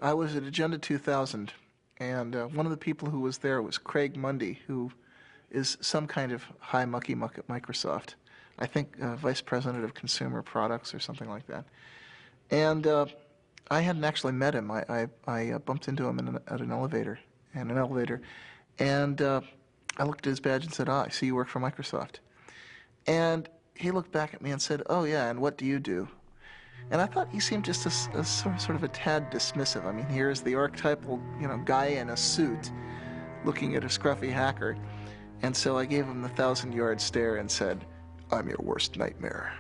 I was at Agenda 2000, and one of the people who was there was Craig Mundy, who is some kind of high mucky-muck at Microsoft. I think Vice President of Consumer Products or something like that. And I hadn't actually met him. I bumped into him at an elevator, and I looked at his badge and said, I see you work for Microsoft. And he looked back at me and said, oh yeah, and what do you do? And I thought he seemed just a sort of a tad dismissive. I mean, here's the archetypal, guy in a suit looking at a scruffy hacker. And so I gave him the 1,000-yard stare and said, I'm your worst nightmare.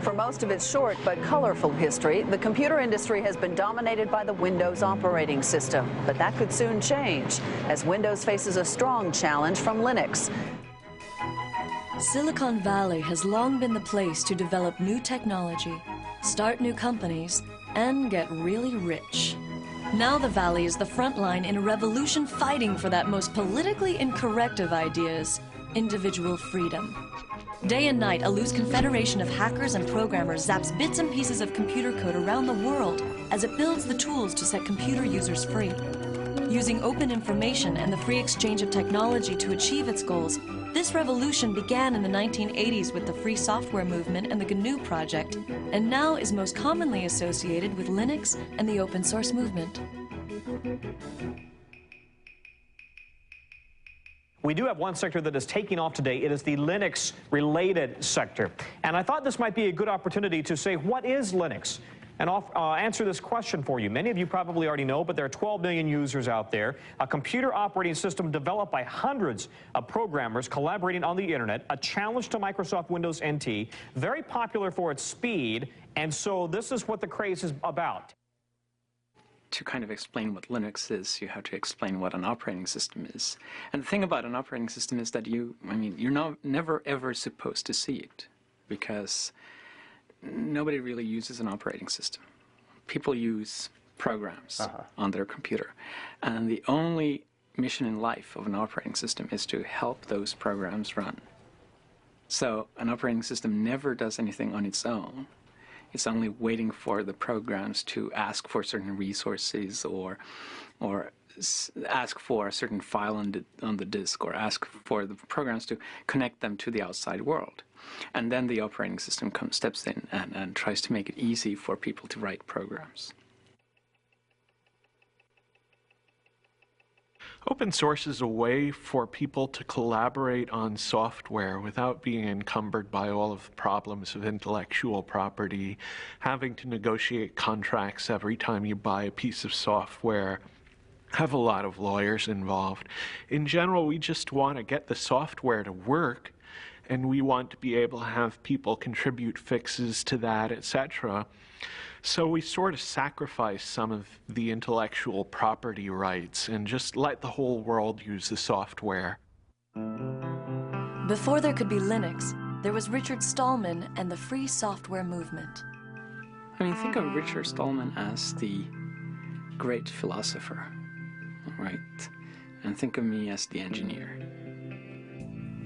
For most of its short but colorful history, the computer industry has been dominated by the Windows operating system. But that could soon change, as Windows faces a strong challenge from Linux. Silicon Valley has long been the place to develop new technology, start new companies, and get really rich. Now the Valley is the front line in a revolution fighting for that most politically incorrect of ideas, individual freedom. Day and night, a loose confederation of hackers and programmers zaps bits and pieces of computer code around the world as it builds the tools to set computer users free. Using open information and the free exchange of technology to achieve its goals, this revolution began in the 1980s with the free software movement and the GNU project, and now is most commonly associated with Linux and the open source movement. We do have one sector that is taking off today. It is the Linux-related sector. And I thought this might be a good opportunity to say, what is Linux? And I'll answer this question for you. Many of you probably already know, but there are 12 million users out there. A computer operating system developed by hundreds of programmers collaborating on the internet, a challenge to Microsoft Windows NT, very popular for its speed, and so this is what the craze is about. To kind of explain what Linux is, you have to explain what an operating system is. And the thing about an operating system is that you're never ever supposed to see it, because nobody really uses an operating system. People use programs on their computer, and the only mission in life of an operating system is to help those programs run. So an operating system never does anything on its own. It's only waiting for the programs to ask for certain resources, or ask for a certain file on the disk, or ask for the programs to connect them to the outside world. And then the operating system steps in and tries to make it easy for people to write programs. Open source is a way for people to collaborate on software without being encumbered by all of the problems of intellectual property, having to negotiate contracts every time you buy a piece of software, have a lot of lawyers involved. In general, we just want to get the software to work, and we want to be able to have people contribute fixes to that, etc. So we sort of sacrifice some of the intellectual property rights and just let the whole world use the software. Before there could be Linux, there was Richard Stallman and the free software movement. I mean, think of Richard Stallman as the great philosopher, right? And think of me as the engineer.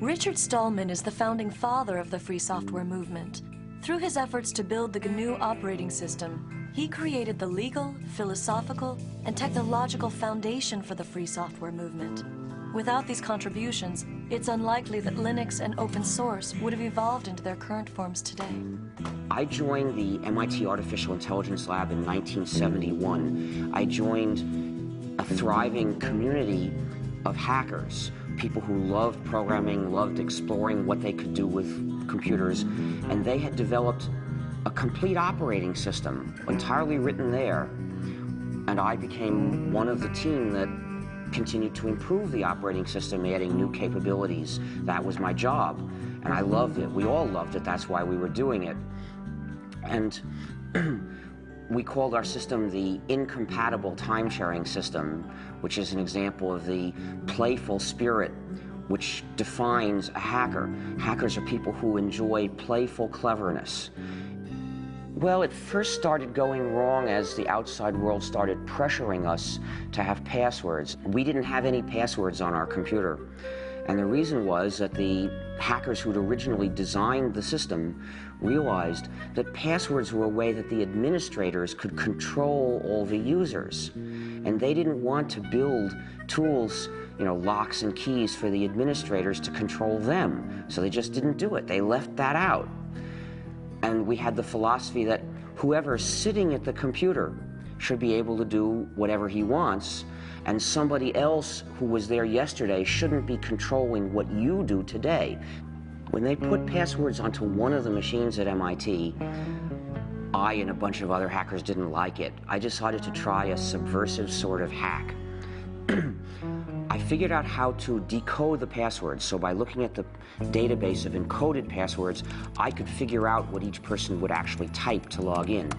Richard Stallman is the founding father of the free software movement. Through his efforts to build the GNU operating system, he created the legal, philosophical, and technological foundation for the free software movement. Without these contributions, it's unlikely that Linux and open source would have evolved into their current forms today. I joined the MIT Artificial Intelligence Lab in 1971. I joined a thriving community of hackers, people who loved programming, loved exploring what they could do with computers, and they had developed a complete operating system, entirely written there. And I became one of the team that continued to improve the operating system, adding new capabilities. That was my job, and I loved it. We all loved it. That's why we were doing it. And we called our system the incompatible time-sharing system, which is an example of the playful spirit which defines a hacker. Hackers are people who enjoy playful cleverness. Well, it first started going wrong as the outside world started pressuring us to have passwords. We didn't have any passwords on our computer. And the reason was that the hackers who'd originally designed the system realized that passwords were a way that the administrators could control all the users. And they didn't want to build tools, you know, locks and keys for the administrators to control them. So they just didn't do it. They left that out. And we had the philosophy that whoever's sitting at the computer should be able to do whatever he wants, and somebody else who was there yesterday shouldn't be controlling what you do today. When they put passwords onto one of the machines at MIT, I and a bunch of other hackers didn't like it. I decided to try a subversive sort of hack. I figured out how to decode the passwords, so by looking at the database of encoded passwords, I could figure out what each person would actually type to log in.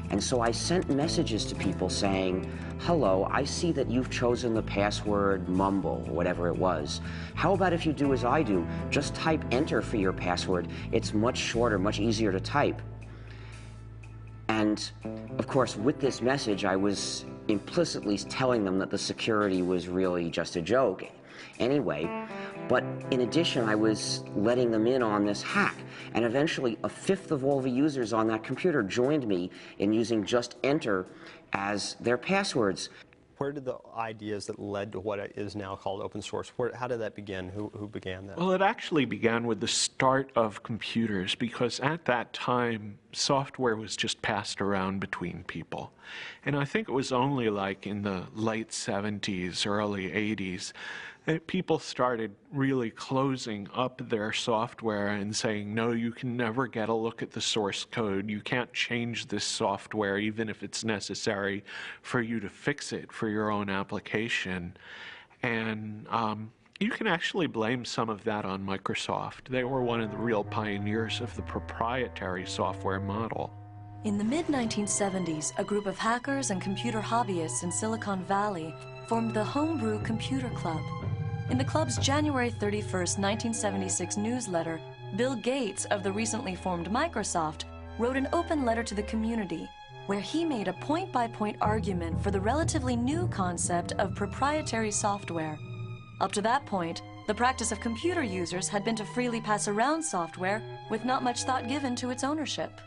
And so I sent messages to people saying, hello, I see that you've chosen the password mumble, or whatever it was. How about if you do as I do, just type enter for your password. It's much shorter, much easier to type. And of course, with this message, I was implicitly telling them that the security was really just a joke anyway. But in addition, I was letting them in on this hack. And eventually, a fifth of all the users on that computer joined me in using just enter as their passwords. Where did the ideas that led to what is now called open source, how did that begin? Who began that? Well, it actually began with the start of computers, because at that time, software was just passed around between people. And I think it was only like in the late 70s, early 80s, that people started really closing up their software and saying, no, you can never get a look at the source code. You can't change this software, even if it's necessary for you to fix it for your own application. And you can actually blame some of that on Microsoft. They were one of the real pioneers of the proprietary software model. In the mid-1970s, a group of hackers and computer hobbyists in Silicon Valley formed the Homebrew Computer Club. In the club's January 31st, 1976 newsletter, Bill Gates of the recently formed Microsoft wrote an open letter to the community where he made a point-by-point argument for the relatively new concept of proprietary software. Up to that point, the practice of computer users had been to freely pass around software with not much thought given to its ownership.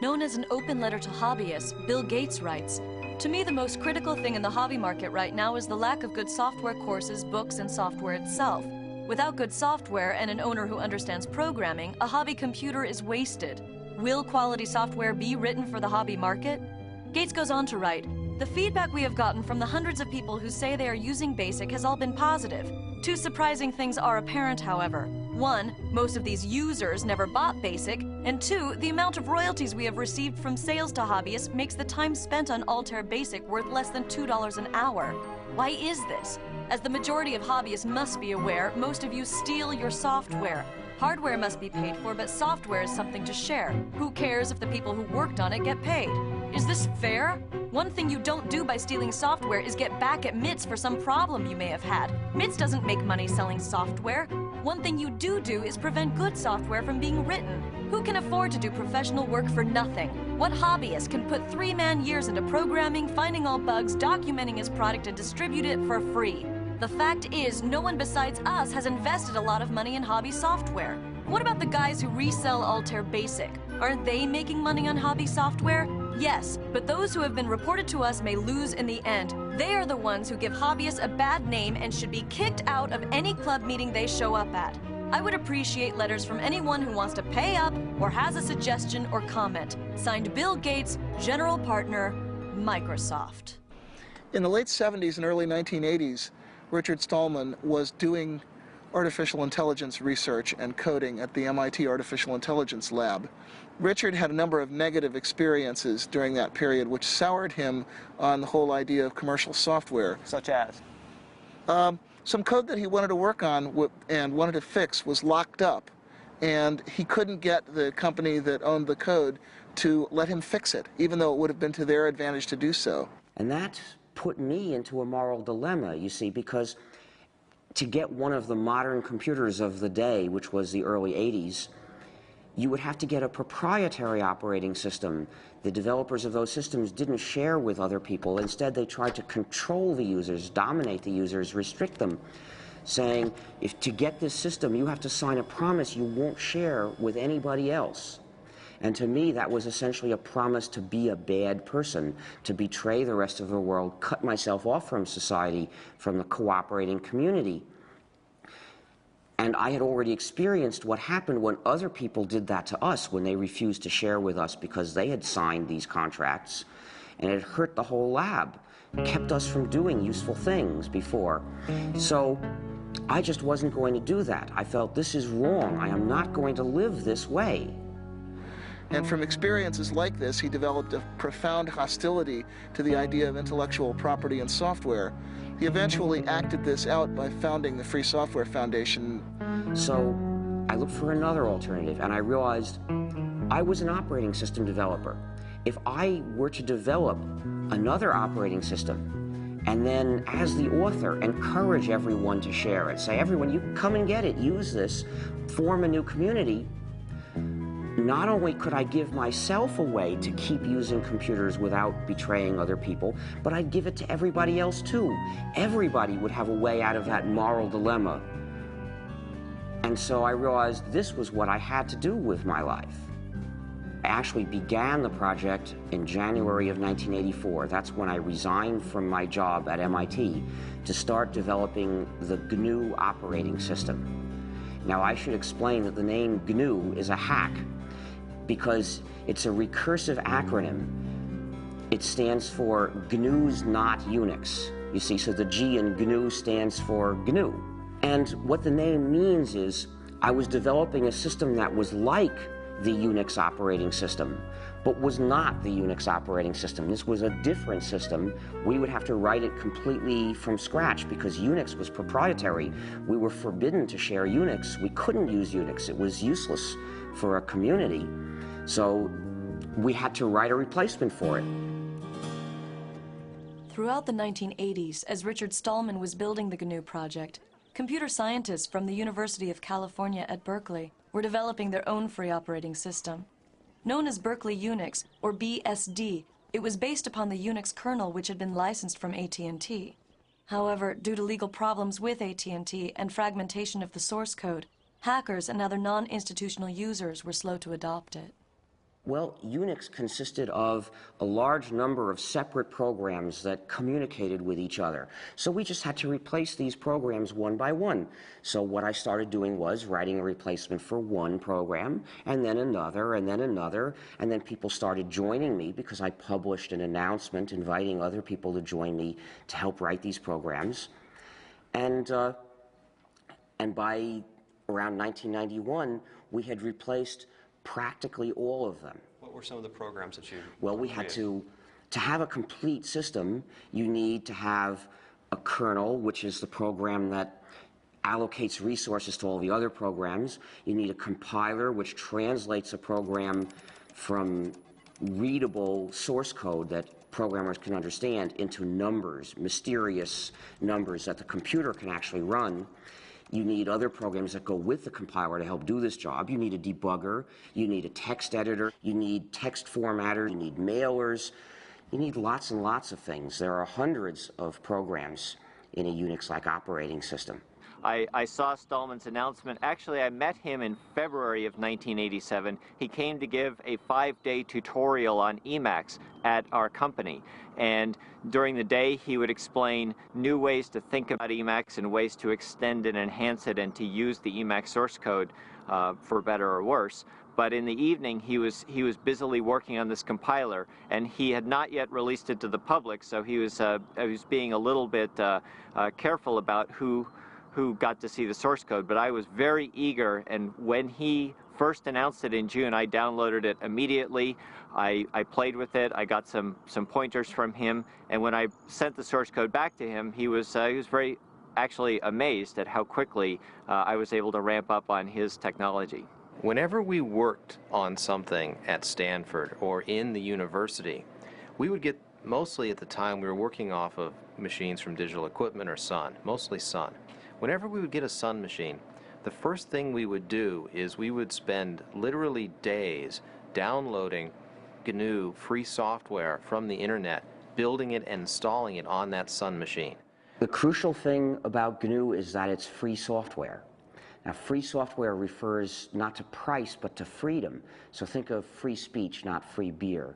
Known as an open letter to hobbyists, Bill Gates writes, "To me, the most critical thing in the hobby market right now is the lack of good software courses, books, and software itself. Without good software and an owner who understands programming, a hobby computer is wasted. Will quality software be written for the hobby market?" Gates goes on to write, "The feedback we have gotten from the hundreds of people who say they are using BASIC has all been positive. Two surprising things are apparent, however. One, most of these users never bought BASIC, and two, the amount of royalties we have received from sales to hobbyists makes the time spent on Altair BASIC worth less than $2 an hour. Why is this? As the majority of hobbyists must be aware, most of you steal your software. Hardware must be paid for, but software is something to share. Who cares if the people who worked on it get paid? Is this fair? One thing you don't do by stealing software is get back at MITS for some problem you may have had. MITS doesn't make money selling software. One thing you do is prevent good software from being written. Who can afford to do professional work for nothing? What hobbyist can put 3-man years into programming, finding all bugs, documenting his product, and distribute it for free? The fact is, no one besides us has invested a lot of money in hobby software. What about the guys who resell Altair BASIC? Aren't they making money on hobby software? Yes, but those who have been reported to us may lose in the end. They are the ones who give hobbyists a bad name and should be kicked out of any club meeting they show up at. I would appreciate letters from anyone who wants to pay up or has a suggestion or comment. Signed, Bill Gates, General Partner, Microsoft." In the late 70s and early 1980s, Richard Stallman was doing artificial intelligence research and coding at the MIT Artificial Intelligence Lab. Richard had a number of negative experiences during that period which soured him on the whole idea of commercial software. Such as? Some code that he wanted to work on and wanted to fix was locked up, and he couldn't get the company that owned the code to let him fix it, even though it would have been to their advantage to do so. And that put me into a moral dilemma, you see, because to get one of the modern computers of the day, which was the early 80s, you would have to get a proprietary operating system. The developers of those systems didn't share with other people. Instead, they tried to control the users, dominate the users, restrict them, saying, if to get this system, you have to sign a promise you won't share with anybody else. And to me, that was essentially a promise to be a bad person, to betray the rest of the world, cut myself off from society, from the cooperating community. And I had already experienced what happened when other people did that to us, when they refused to share with us because they had signed these contracts, and it hurt the whole lab, kept us from doing useful things before. So I just wasn't going to do that. I felt, this is wrong. I am not going to live this way. And from experiences like this, he developed a profound hostility to the idea of intellectual property in software. He eventually acted this out by founding the Free Software Foundation. So I looked for another alternative, and I realized I was an operating system developer. If I were to develop another operating system, and then as the author encourage everyone to share it, say, everyone, you come and get it, use this, form a new community, not only could I give myself a way to keep using computers without betraying other people, but I'd give it to everybody else too. Everybody would have a way out of that moral dilemma. And so I realized this was what I had to do with my life. I actually began the project in January of 1984. That's when I resigned from my job at MIT to start developing the GNU operating system. Now, I should explain that the name GNU is a hack, because it's a recursive acronym. It stands for GNU's not Unix. You see, so the G in GNU stands for GNU. And what the name means is I was developing a system that was like the Unix operating system, but was not the Unix operating system. This was a different system. We would have to write it completely from scratch because Unix was proprietary. We were forbidden to share Unix. We couldn't use Unix. It was useless for a community. So we had to write a replacement for it. Throughout the 1980s, as Richard Stallman was building the GNU project, computer scientists from the University of California at Berkeley were developing their own free operating system. Known as Berkeley Unix, or BSD, it was based upon the Unix kernel which had been licensed from AT&T. However, due to legal problems with AT&T and fragmentation of the source code, hackers and other non-institutional users were slow to adopt it. Well, Unix consisted of a large number of separate programs that communicated with each other. So we just had to replace these programs one by one. So what I started doing was writing a replacement for one program, and then another, and then another, and then people started joining me because I published an announcement inviting other people to join me to help write these programs. And by around 1991, we had replaced practically all of them. What were some of the programs that you Well, we had to have a complete system, you need to have a kernel, which is the program that allocates resources to all the other programs. You need a compiler, which translates a program from readable source code that programmers can understand into numbers, mysterious numbers that the computer can actually run. You need other programs that go with the compiler to help do this job. You need a debugger, you need a text editor, you need text formatter, you need mailers, you need lots and lots of things. There are hundreds of programs in a Unix-like operating system. I saw Stallman's announcement. Actually, I met him in February of 1987. He came to give a 5-day tutorial on Emacs at our company. And during the day, he would explain new ways to think about Emacs and ways to extend and enhance it and to use the Emacs source code for better or worse. But in the evening, he was busily working on this compiler, and he had not yet released it to the public, so he was being a little bit careful about who got to see the source code. But I was very eager, and when he first announced it in June, I downloaded it immediately. I played with it. I got some pointers from him, and when I sent the source code back to him, he was very actually amazed at how quickly I was able to ramp up on his technology. Whenever we worked on something at Stanford or in the university, we would get, mostly at the time we were working off of machines from Digital Equipment or Sun, mostly Sun. Whenever we would get a Sun machine, the first thing we would do is we would spend literally days downloading GNU free software from the internet, building it and installing it on that Sun machine. The crucial thing about GNU is that it's free software. Now, free software refers not to price, but to freedom. So think of free speech, not free beer.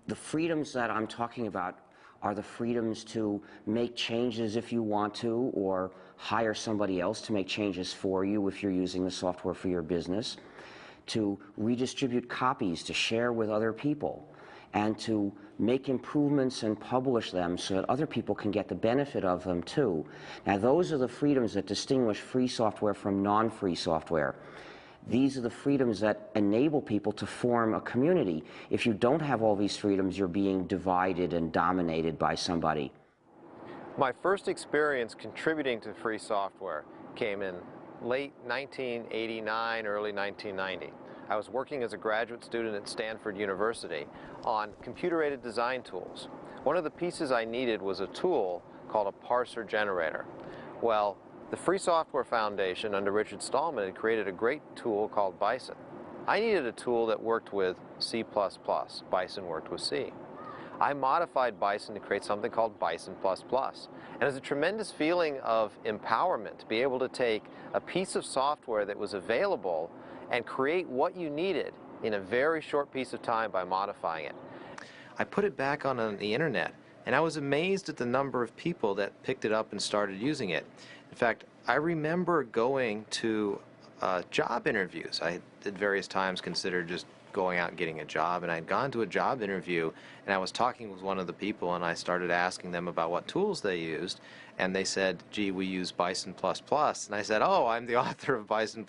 The freedoms that I'm talking about are the freedoms to make changes if you want to, or hire somebody else to make changes for you if you're using the software for your business, to redistribute copies, to share with other people, and to make improvements and publish them so that other people can get the benefit of them too. Now, those are the freedoms that distinguish free software from non-free software. These are the freedoms that enable people to form a community. If you don't have all these freedoms, you're being divided and dominated by somebody. My first experience contributing to free software came in late 1989, early 1990. I was working as a graduate student at Stanford University on computer-aided design tools. One of the pieces I needed was a tool called a parser generator. Well, the Free Software Foundation under Richard Stallman had created a great tool called Bison. I needed a tool that worked with C++. Bison worked with C. I modified Bison to create something called Bison++. And it was a tremendous feeling of empowerment to be able to take a piece of software that was available and create what you needed in a very short piece of time by modifying it. I put it back on the internet, and I was amazed at the number of people that picked it up and started using it. In fact, I remember going to job interviews. I at various times considered just going out and getting a job, and I'd gone to a job interview, and I was talking with one of the people, and I started asking them about what tools they used, and they said, gee, we use Bison++, and I said, oh, I'm the author of Bison++.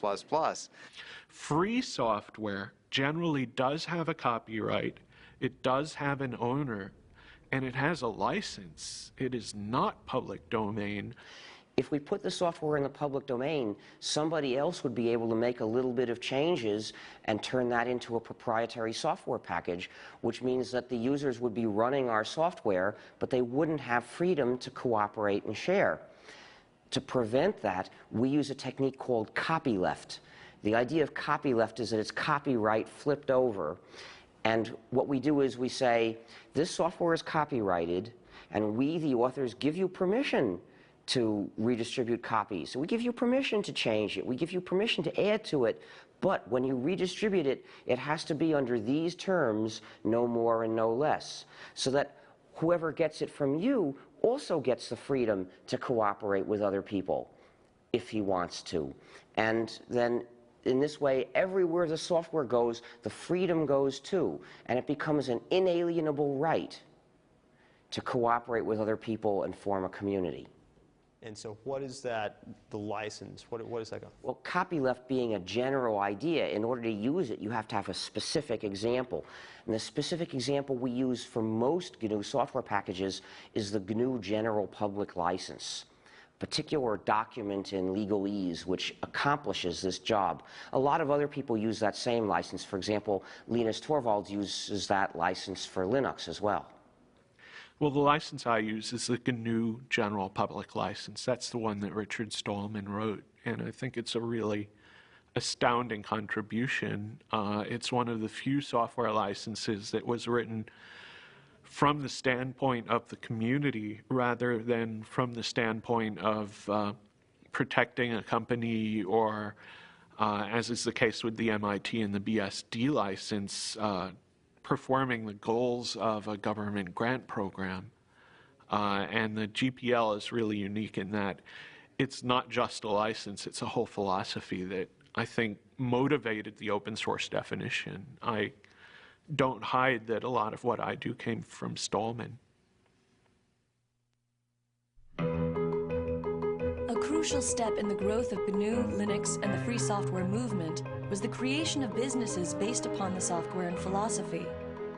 Free software generally does have a copyright, it does have an owner, and it has a license. It is not public domain. If we put the software in the public domain, somebody else would be able to make a little bit of changes and turn that into a proprietary software package, which means that the users would be running our software, but they wouldn't have freedom to cooperate and share. To prevent that, we use a technique called copyleft. The idea of copyleft is that it's copyright flipped over. And what we do is we say, this software is copyrighted, and we, the authors, give you permission to redistribute copies. So we give you permission to change it. We give you permission to add to it. But when you redistribute it, it has to be under these terms, no more and no less, so that whoever gets it from you also gets the freedom to cooperate with other people if he wants to. And then in this way, everywhere the software goes, the freedom goes too, and it becomes an inalienable right to cooperate with other people and form a community. And so what is that, the license? What is that? Well, copyleft being a general idea, in order to use it, you have to have a specific example. And the specific example we use for most GNU software packages is the GNU General Public License, a particular document in legalese which accomplishes this job. A lot of other people use that same license. For example, Linus Torvalds uses that license for Linux as well. Well, the license I use is the GNU General Public License. That's the one that Richard Stallman wrote, and I think it's a really astounding contribution. It's one of the few software licenses that was written from the standpoint of the community rather than from the standpoint of protecting a company or, as is the case with the MIT and the BSD license, performing the goals of a government grant program. And the GPL is really unique in that it's not just a license, it's a whole philosophy that I think motivated the open source definition. I don't hide that a lot of what I do came from Stallman. A crucial step in the growth of GNU, Linux, and the free software movement was the creation of businesses based upon the software and philosophy.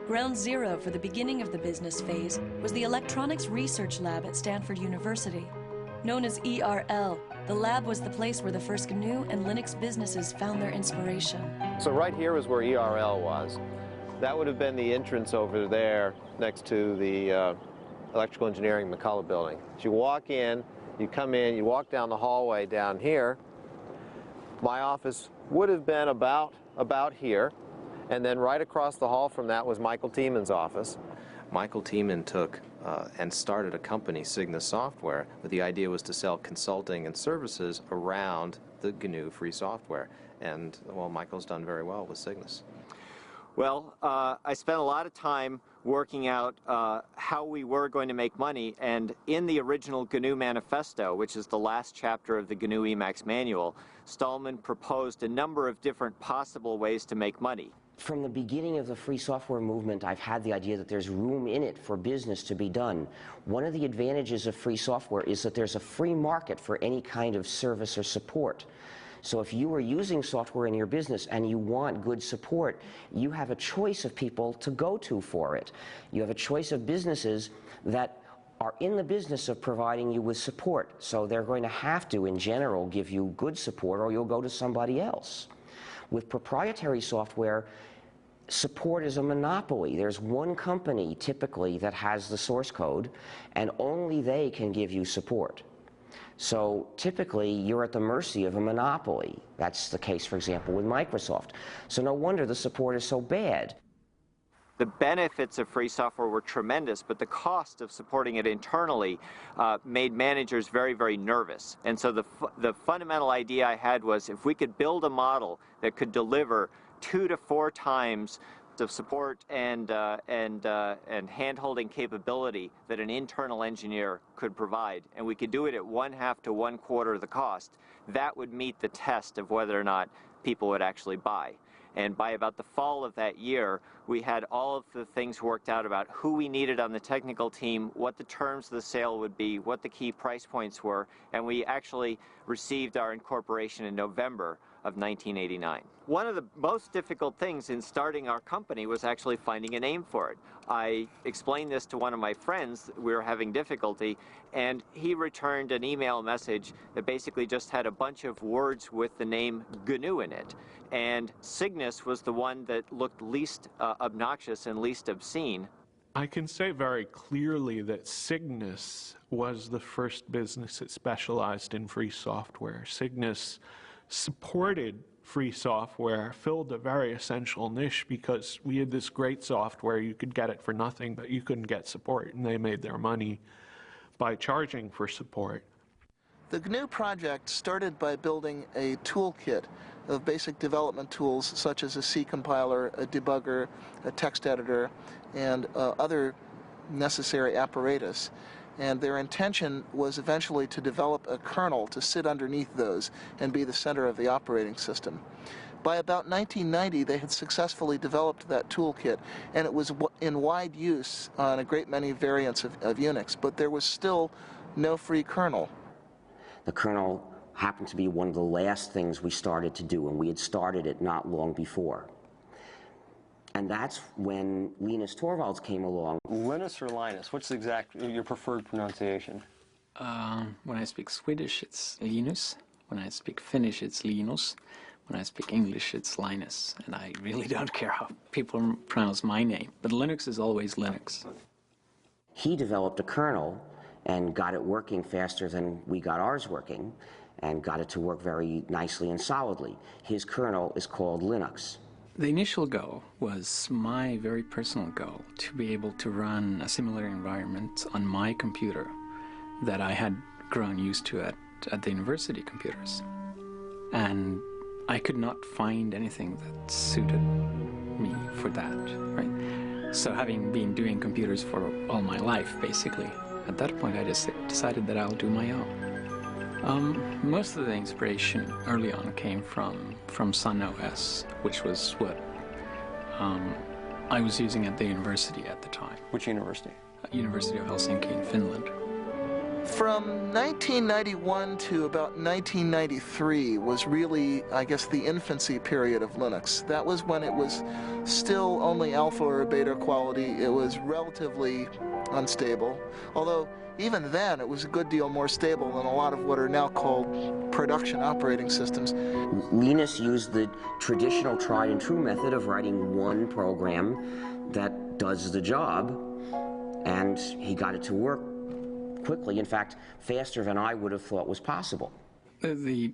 Ground zero for the beginning of the business phase was the Electronics Research Lab at Stanford University. Known as ERL, the lab was the place where the first GNU and Linux businesses found their inspiration. So right here is where ERL was. That would have been the entrance over there next to the Electrical Engineering McCullough building. As you walk in, you come in, you walk down the hallway down here, My office would have been about here, and then right across the hall from that was Michael Tieman's office. Michael Tieman took and started a company, Cygnus Software, but the idea was to sell consulting and services around the GNU free software. And, well, Michael's done very well with Cygnus. Well, I spent a lot of time working out how we were going to make money, and in the original GNU Manifesto, which is the last chapter of the GNU Emacs manual, Stallman proposed a number of different possible ways to make money. From the beginning of the free software movement, I've had the idea that there's room in it for business to be done. One of the advantages of free software is that there's a free market for any kind of service or support. So if you are using software in your business and you want good support, you have a choice of people to go to for it. You have a choice of businesses that are in the business of providing you with support. So they're going to have to, in general, give you good support, or you'll go to somebody else. With proprietary software, support is a monopoly. There's one company, typically, that has the source code, and only they can give you support. So typically, you're at the mercy of a monopoly. That's the case, for example, with Microsoft. So no wonder the support is so bad. The benefits of free software were tremendous, but the cost of supporting it internally made managers very, very nervous. And so the fundamental idea I had was, if we could build a model that could deliver 2 to 4 times of support and hand-holding capability that an internal engineer could provide, and we could do it at 1/2 to 1/4 of the cost, that would meet the test of whether or not people would actually buy. And by about the fall of that year, we had all of the things worked out about who we needed on the technical team, what the terms of the sale would be, what the key price points were, and we actually received our incorporation in November of 1989. One of the most difficult things in starting our company was actually finding a name for it. I explained this to one of my friends. We were having difficulty, and he returned an email message that basically just had a bunch of words with the name GNU in it. And Cygnus was the one that looked least obnoxious and least obscene. I can say very clearly that Cygnus was the first business that specialized in free software. Cygnus supported free software, filled a very essential niche, because we had this great software. You could get it for nothing, but you couldn't get support, and they made their money by charging for support. The GNU project started by building a toolkit of basic development tools such as a C compiler, a debugger, a text editor, and other necessary apparatus. And their intention was eventually to develop a kernel to sit underneath those and be the center of the operating system. By about 1990, they had successfully developed that toolkit, and it was in wide use on a great many variants of Unix, but there was still no free kernel. The kernel happened to be one of the last things we started to do, and we had started it not long before. And that's when Linus Torvalds came along. Linus or Linus? What's your preferred pronunciation? When I speak Swedish, it's Linus. When I speak Finnish, it's Linus. When I speak English, it's Linus. And I really don't care how people pronounce my name. But Linux is always Linux. He developed a kernel and got it working faster than we got ours working, and got it to work very nicely and solidly. His kernel is called Linux. The initial goal was my very personal goal, to be able to run a similar environment on my computer that I had grown used to at the university computers. And I could not find anything that suited me for that, right? So having been doing computers for all my life, basically, at that point I just decided that I'll do my own. Most of the inspiration early on came from Sun OS, which was what I was using at the university at the time. Which university? University of Helsinki in Finland. From 1991 to about 1993 was really, I guess, the infancy period of Linux. That was when it was still only alpha or beta quality. It was relatively unstable, although even then it was a good deal more stable than a lot of what are now called production operating systems. Linus used the traditional tried and true method of writing one program that does the job, and he got it to work quickly, in fact, faster than I would have thought was possible. The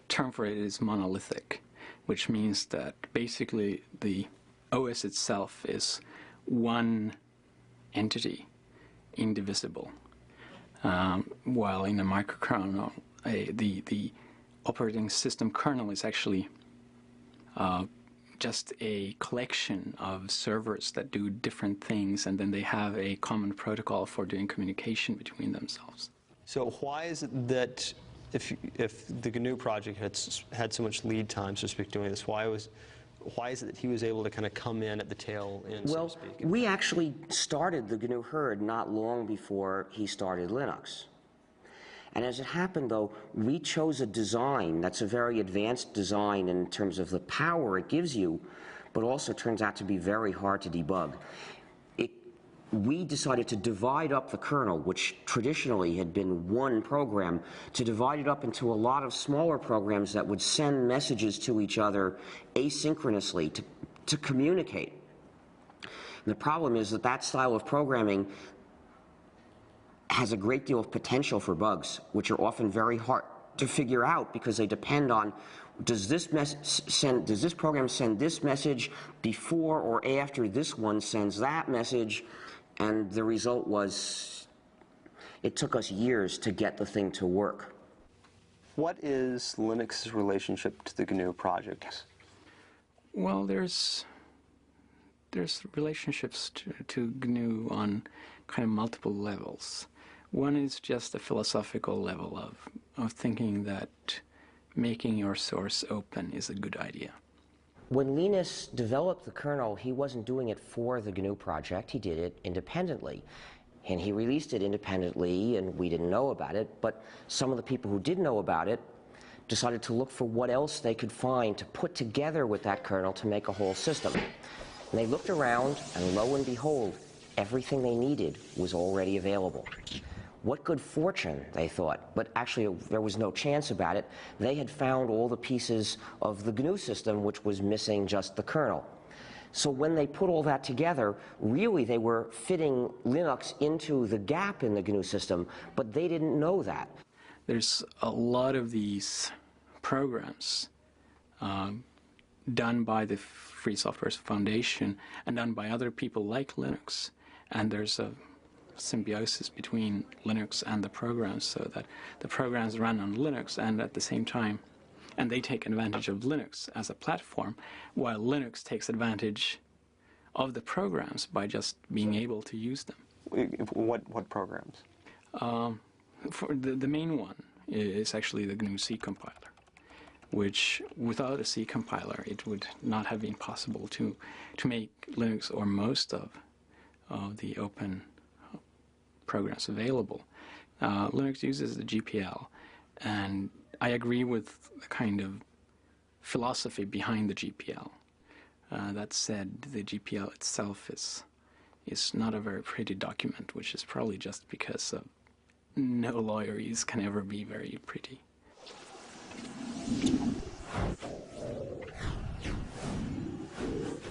term for it is monolithic, which means that basically the OS itself is one entity, indivisible, while in a microkernel, the operating system kernel is actually just a collection of servers that do different things, and then they have a common protocol for doing communication between themselves. So why is it that if the GNU project had so much lead time, so to speak, doing this, why is it that he was able to kind of come in at the tail end, so to speak? Well, we actually started the GNU herd not long before he started Linux. And as it happened, though, we chose a design that's a very advanced design in terms of the power it gives you, but also turns out to be very hard to debug. We decided to divide up the kernel, which traditionally had been one program, to divide it up into a lot of smaller programs that would send messages to each other asynchronously to communicate. And the problem is that that style of programming has a great deal of potential for bugs, which are often very hard to figure out because they depend on does this program send this message before or after this one sends that message. And the result was, it took us years to get the thing to work. What is Linux's relationship to the GNU project? Well, there's relationships to GNU on kind of multiple levels. One is just the philosophical level of thinking that making your source open is a good idea. When Linus developed the kernel, he wasn't doing it for the GNU project. He did it independently. And he released it independently, and we didn't know about it. But some of the people who did know about it decided to look for what else they could find to put together with that kernel to make a whole system. And they looked around, and lo and behold, everything they needed was already available. What good fortune, they thought, but actually there was no chance about it. They had found all the pieces of the GNU system, which was missing just the kernel. So when they put all that together, really they were fitting Linux into the gap in the GNU system, but they didn't know that. There's a lot of these programs done by the Free Software Foundation and done by other people like Linux, and there's a symbiosis between Linux and the programs, so that the programs run on Linux and at the same time, and they take advantage of Linux as a platform, while Linux takes advantage of the programs by just being able to use them. What programs? For the main one is actually the GNU C compiler, which without a C compiler it would not have been possible to make Linux or most of the open programs available. Linux uses the GPL, and I agree with the kind of philosophy behind the GPL. That said, the GPL itself is not a very pretty document, which is probably just because no lawyers can ever be very pretty.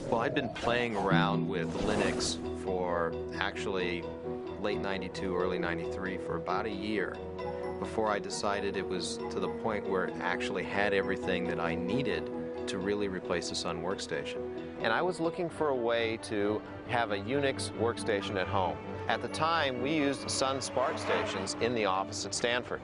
Well, I'd been playing around with Linux for actually late 92, early 93 for about a year before I decided it was to the point where it actually had everything that I needed to really replace the Sun workstation. And I was looking for a way to have a Unix workstation at home. At the time, we used Sun SPARC stations in the office at Stanford.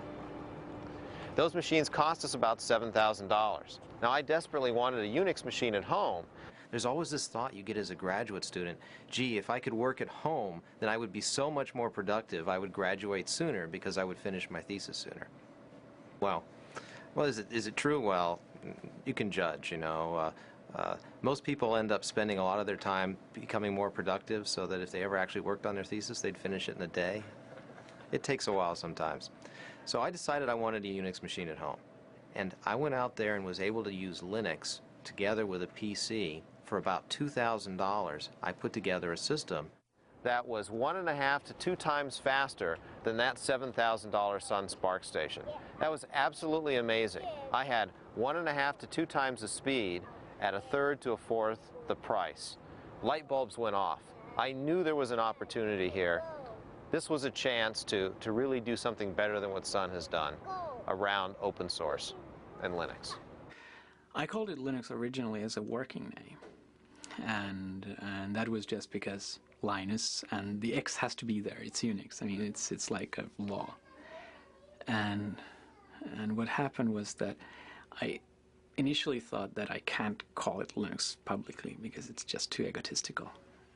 Those machines cost us about $7,000. Now, I desperately wanted a Unix machine at home. There's always this thought you get as a graduate student, gee, if I could work at home, then I would be so much more productive. I would graduate sooner because I would finish my thesis sooner. Well, is it true? Well, you can judge, you know. Most people end up spending a lot of their time becoming more productive so that if they ever actually worked on their thesis, they'd finish it in a day. It takes a while sometimes. So I decided I wanted a Unix machine at home. And I went out there and was able to use Linux together with a PC. For about $2,000, I put together a system that was 1.5 to 2 times faster than that $7,000 Sun SPARC station. That was absolutely amazing. I had 1.5 to 2 times the speed at 1/3 to 1/4 the price. Light bulbs went off. I knew there was an opportunity here. This was a chance to really do something better than what Sun has done around open source. and Linux? I called it Linux originally as a working name, and that was just because Linus, and the X has to be there. It's Unix. I mean, it's like a law. And what happened was that I initially thought that I can't call it Linux publicly because it's just too egotistical.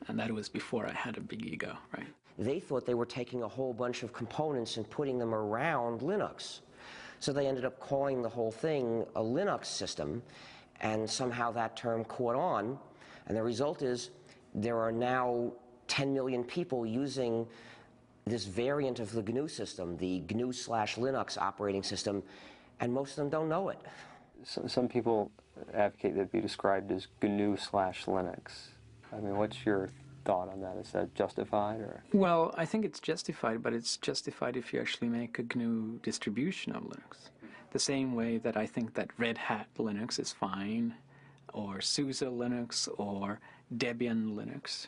And that was before I had a big ego, right? They thought they were taking a whole bunch of components and putting them around Linux. So they ended up calling the whole thing a Linux system, and somehow that term caught on. And the result is there are now 10 million people using this variant of the GNU system, the GNU/Linux operating system, and most of them don't know it. Some people advocate that it be described as GNU/Linux. I mean, what's your thought on that? Is that justified, or? Well, I think it's justified, but it's justified if you actually make a GNU distribution of Linux. The same way that I think that Red Hat Linux is fine, or SUSE Linux, or Debian Linux.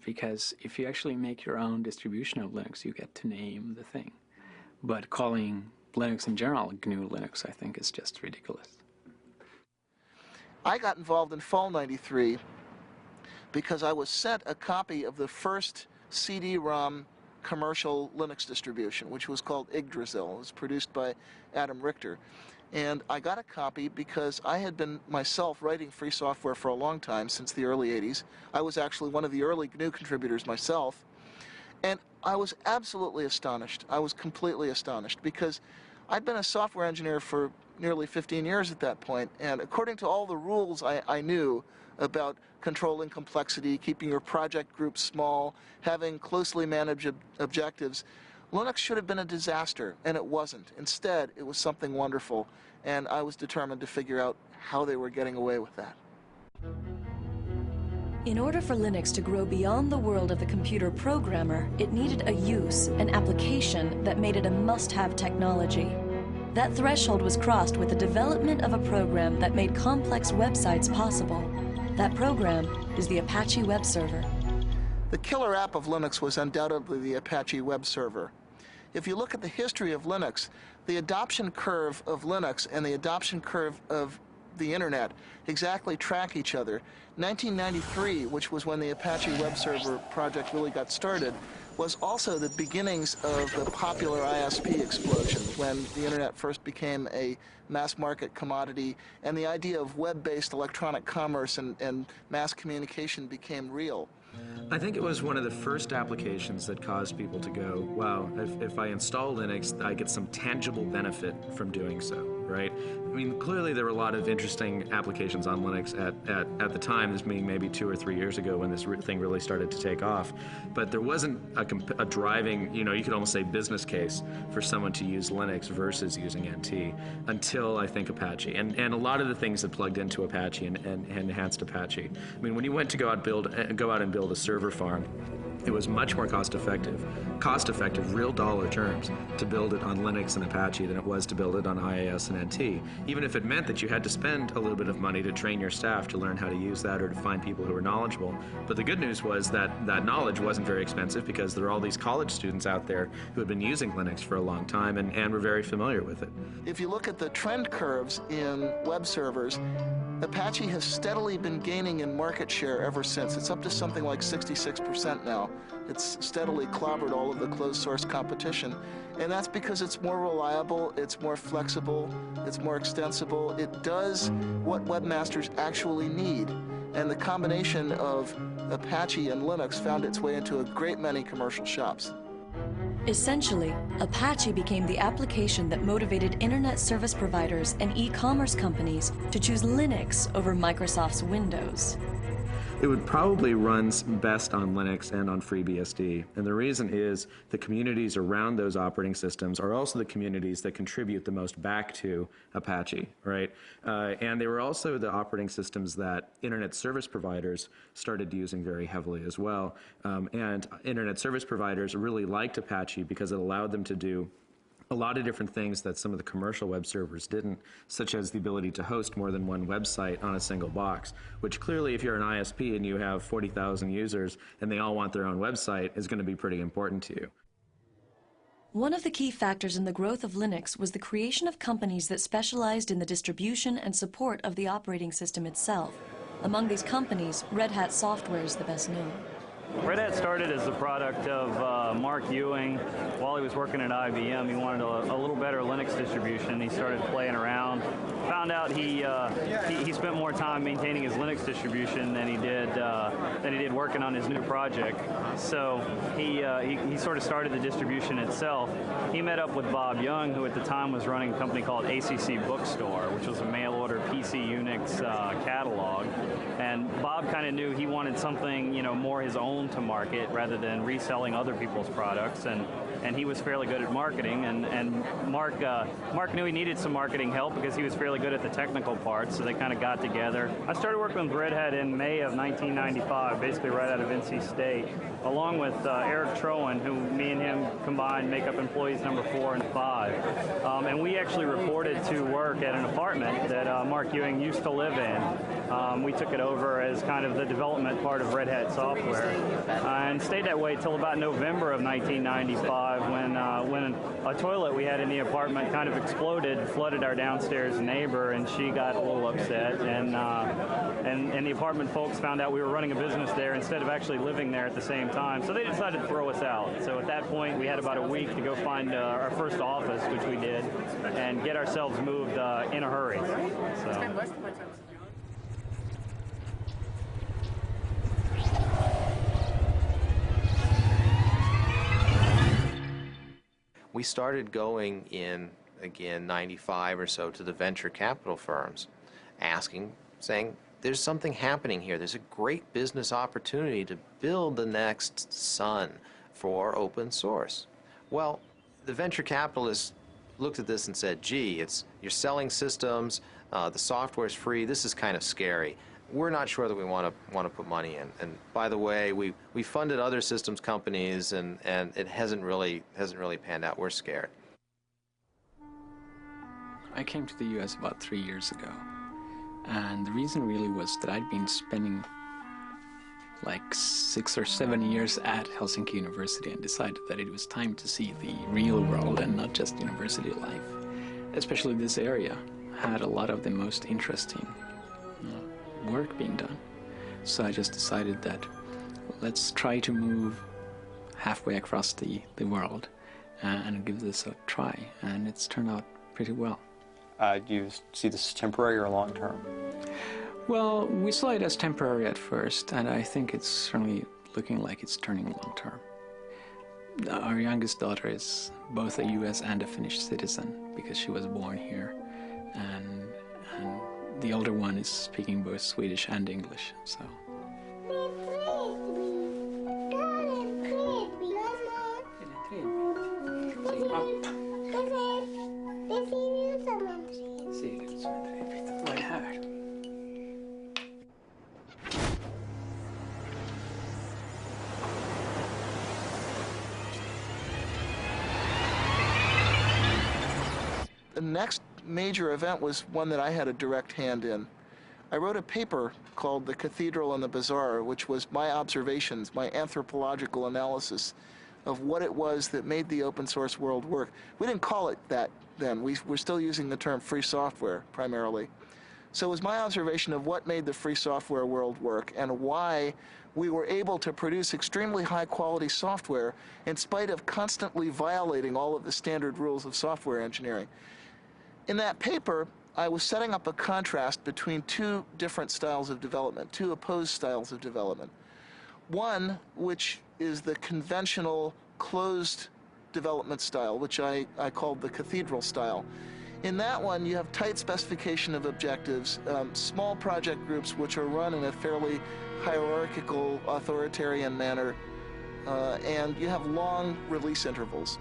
Because if you actually make your own distribution of Linux, you get to name the thing. But calling Linux in general GNU Linux, I think, is just ridiculous. I got involved in fall '93 because I was sent a copy of the first CD-ROM commercial Linux distribution, which was called Yggdrasil. It was produced by Adam Richter. And I got a copy because I had been myself writing free software for a long time, since the early '80s. I was actually one of the early GNU contributors myself. And I was absolutely astonished. I was completely astonished because I'd been a software engineer for nearly 15 years at that point, and according to all the rules I knew about controlling complexity, keeping your project groups small, having closely managed objectives, Linux should have been a disaster, and it wasn't. Instead, it was something wonderful, and I was determined to figure out how they were getting away with that. In order for Linux to grow beyond the world of the computer programmer, it needed a use, an application that made it a must-have technology. That threshold was crossed with the development of a program that made complex websites possible. That program is the Apache web server. The killer app of Linux was undoubtedly the Apache web server. If you look at the history of Linux, the adoption curve of Linux and the adoption curve of the internet exactly track each other. 1993, which was when the Apache web server project really got started, was also the beginnings of the popular ISP explosion, when the internet first became a mass market commodity and the idea of web-based electronic commerce and mass communication became real. I think it was one of the first applications that caused people to go, wow, if I install Linux, I get some tangible benefit from doing so, right? I mean, clearly there were a lot of interesting applications on Linux at the time, this being maybe 2 or 3 years ago when this thing really started to take off. But there wasn't a driving, you could almost say business case for someone to use Linux versus using NT until, I think, Apache. And a lot of the things that plugged into Apache and enhanced Apache. I mean, when you went to go out and build a server farm, it was much more cost-effective, real dollar terms, to build it on Linux and Apache than it was to build it on IIS and NT, even if it meant that you had to spend a little bit of money to train your staff to learn how to use that or to find people who were knowledgeable. But the good news was that that knowledge wasn't very expensive because there are all these college students out there who had been using Linux for a long time and were very familiar with it. If you look at the trend curves in web servers, Apache has steadily been gaining in market share ever since. It's up to something like 66% now. It's steadily clobbered all of the closed source competition. And that's because it's more reliable, it's more flexible, it's more extensible. It does what webmasters actually need. And the combination of Apache and Linux found its way into a great many commercial shops. Essentially, Apache became the application that motivated internet service providers and e-commerce companies to choose Linux over Microsoft's Windows. It would probably run best on Linux and on FreeBSD, and the reason is the communities around those operating systems are also the communities that contribute the most back to Apache, right? And they were also the operating systems that internet service providers started using very heavily as well. And internet service providers really liked Apache because it allowed them to do a lot of different things that some of the commercial web servers didn't, such as the ability to host more than one website on a single box, which clearly if you're an ISP and you have 40,000 users and they all want their own website is going to be pretty important to you. One of the key factors in the growth of Linux was the creation of companies that specialized in the distribution and support of the operating system itself. Among these companies, Red Hat Software is the best known. Red Hat started as the product of Mark Ewing. While he was working at IBM, he wanted a little better Linux distribution. He started playing around, found out he spent more time maintaining his Linux distribution than he did working on his new project. So he sort of started the distribution itself. He met up with Bob Young, who at the time was running a company called ACC Bookstore, which was a mail-order PC Unix catalog. And Bob kind of knew he wanted something, more his own to market rather than reselling other people's products, and he was fairly good at marketing, and Mark knew he needed some marketing help because he was fairly good at the technical parts, so they kind of got together. I started working with Red Hat in May of 1995, basically right out of NC State, along with Eric Trowan, who me and him combined make up employees number 4 and 5. And we actually reported to work at an apartment that Mark Ewing used to live in. We took it over as kind of the development part of Red Hat Software, and stayed that way till about November of 1995 when a toilet we had in the apartment kind of exploded, flooded our downstairs neighbor, and she got a little upset, and the apartment folks found out we were running a business there instead of actually living there at the same time, so they decided to throw us out. So at that point we had about a week to go find our first office, which we did, and get ourselves moved in a hurry. So. We started going in, again, 95 or so to the venture capital firms, saying, there's something happening here. There's a great business opportunity to build the next Sun for open source. Well, the venture capitalists looked at this and said, gee, you're selling systems, the software's free, this is kind of scary. We're not sure that we want to put money in. And by the way, we funded other systems companies, and it hasn't really panned out. We're scared. I came to the U.S. about 3 years ago, and the reason really was that I'd been spending like 6 or 7 years at Helsinki University and decided that it was time to see the real world and not just university life. Especially this area had a lot of the most interesting work being done. So I just decided that let's try to move halfway across the world and give this a try, and it's turned out pretty well. Do you see this as temporary or long-term? Well, we saw it as temporary at first, and I think it's certainly looking like it's turning long-term. Our youngest daughter is both a U.S. and a Finnish citizen because she was born here, and the older one is speaking both Swedish and English, so. The next major event was one that I had a direct hand in. I wrote a paper called The Cathedral and the Bazaar, which was my observations, my anthropological analysis of what it was that made the open source world work. We didn't call it that then. We're still using the term free software primarily. So it was my observation of what made the free software world work and why we were able to produce extremely high quality software in spite of constantly violating all of the standard rules of software engineering. In that paper, I was setting up a contrast between two different styles of development, two opposed styles of development. One, which is the conventional closed development style, which I called the cathedral style. In that one, you have tight specification of objectives, small project groups which are run in a fairly hierarchical, authoritarian manner, and you have long release intervals.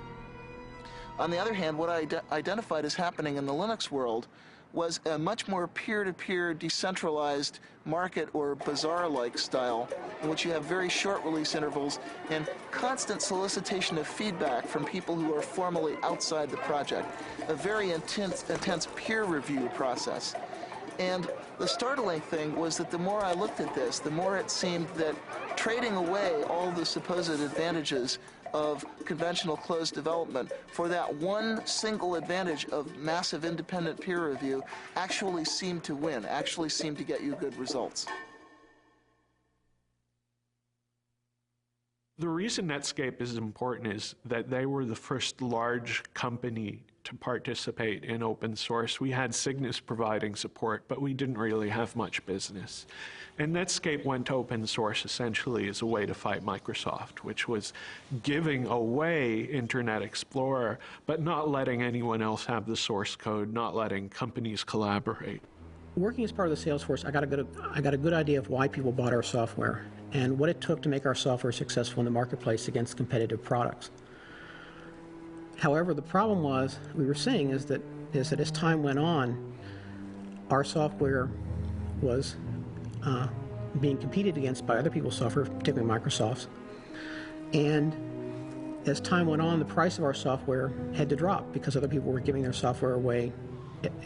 On the other hand, what I identified as happening in the Linux world was a much more peer-to-peer, decentralized market or bazaar-like style in which you have very short release intervals and constant solicitation of feedback from people who are formally outside the project, a very intense peer review process. And the startling thing was that the more I looked at this, the more it seemed that trading away all the supposed advantages of conventional closed development for that one single advantage of massive independent peer review actually seem to win, actually seem to get you good results. The reason Netscape is important is that they were the first large company to participate in open source. We had Cygnus providing support, but we didn't really have much business. And Netscape went to open source essentially as a way to fight Microsoft, which was giving away Internet Explorer, but not letting anyone else have the source code, not letting companies collaborate. Working as part of the sales force, I got a good idea of why people bought our software and what it took to make our software successful in the marketplace against competitive products. However, the problem we were seeing is that as time went on, our software was being competed against by other people's software, particularly Microsoft's. And as time went on, the price of our software had to drop because other people were giving their software away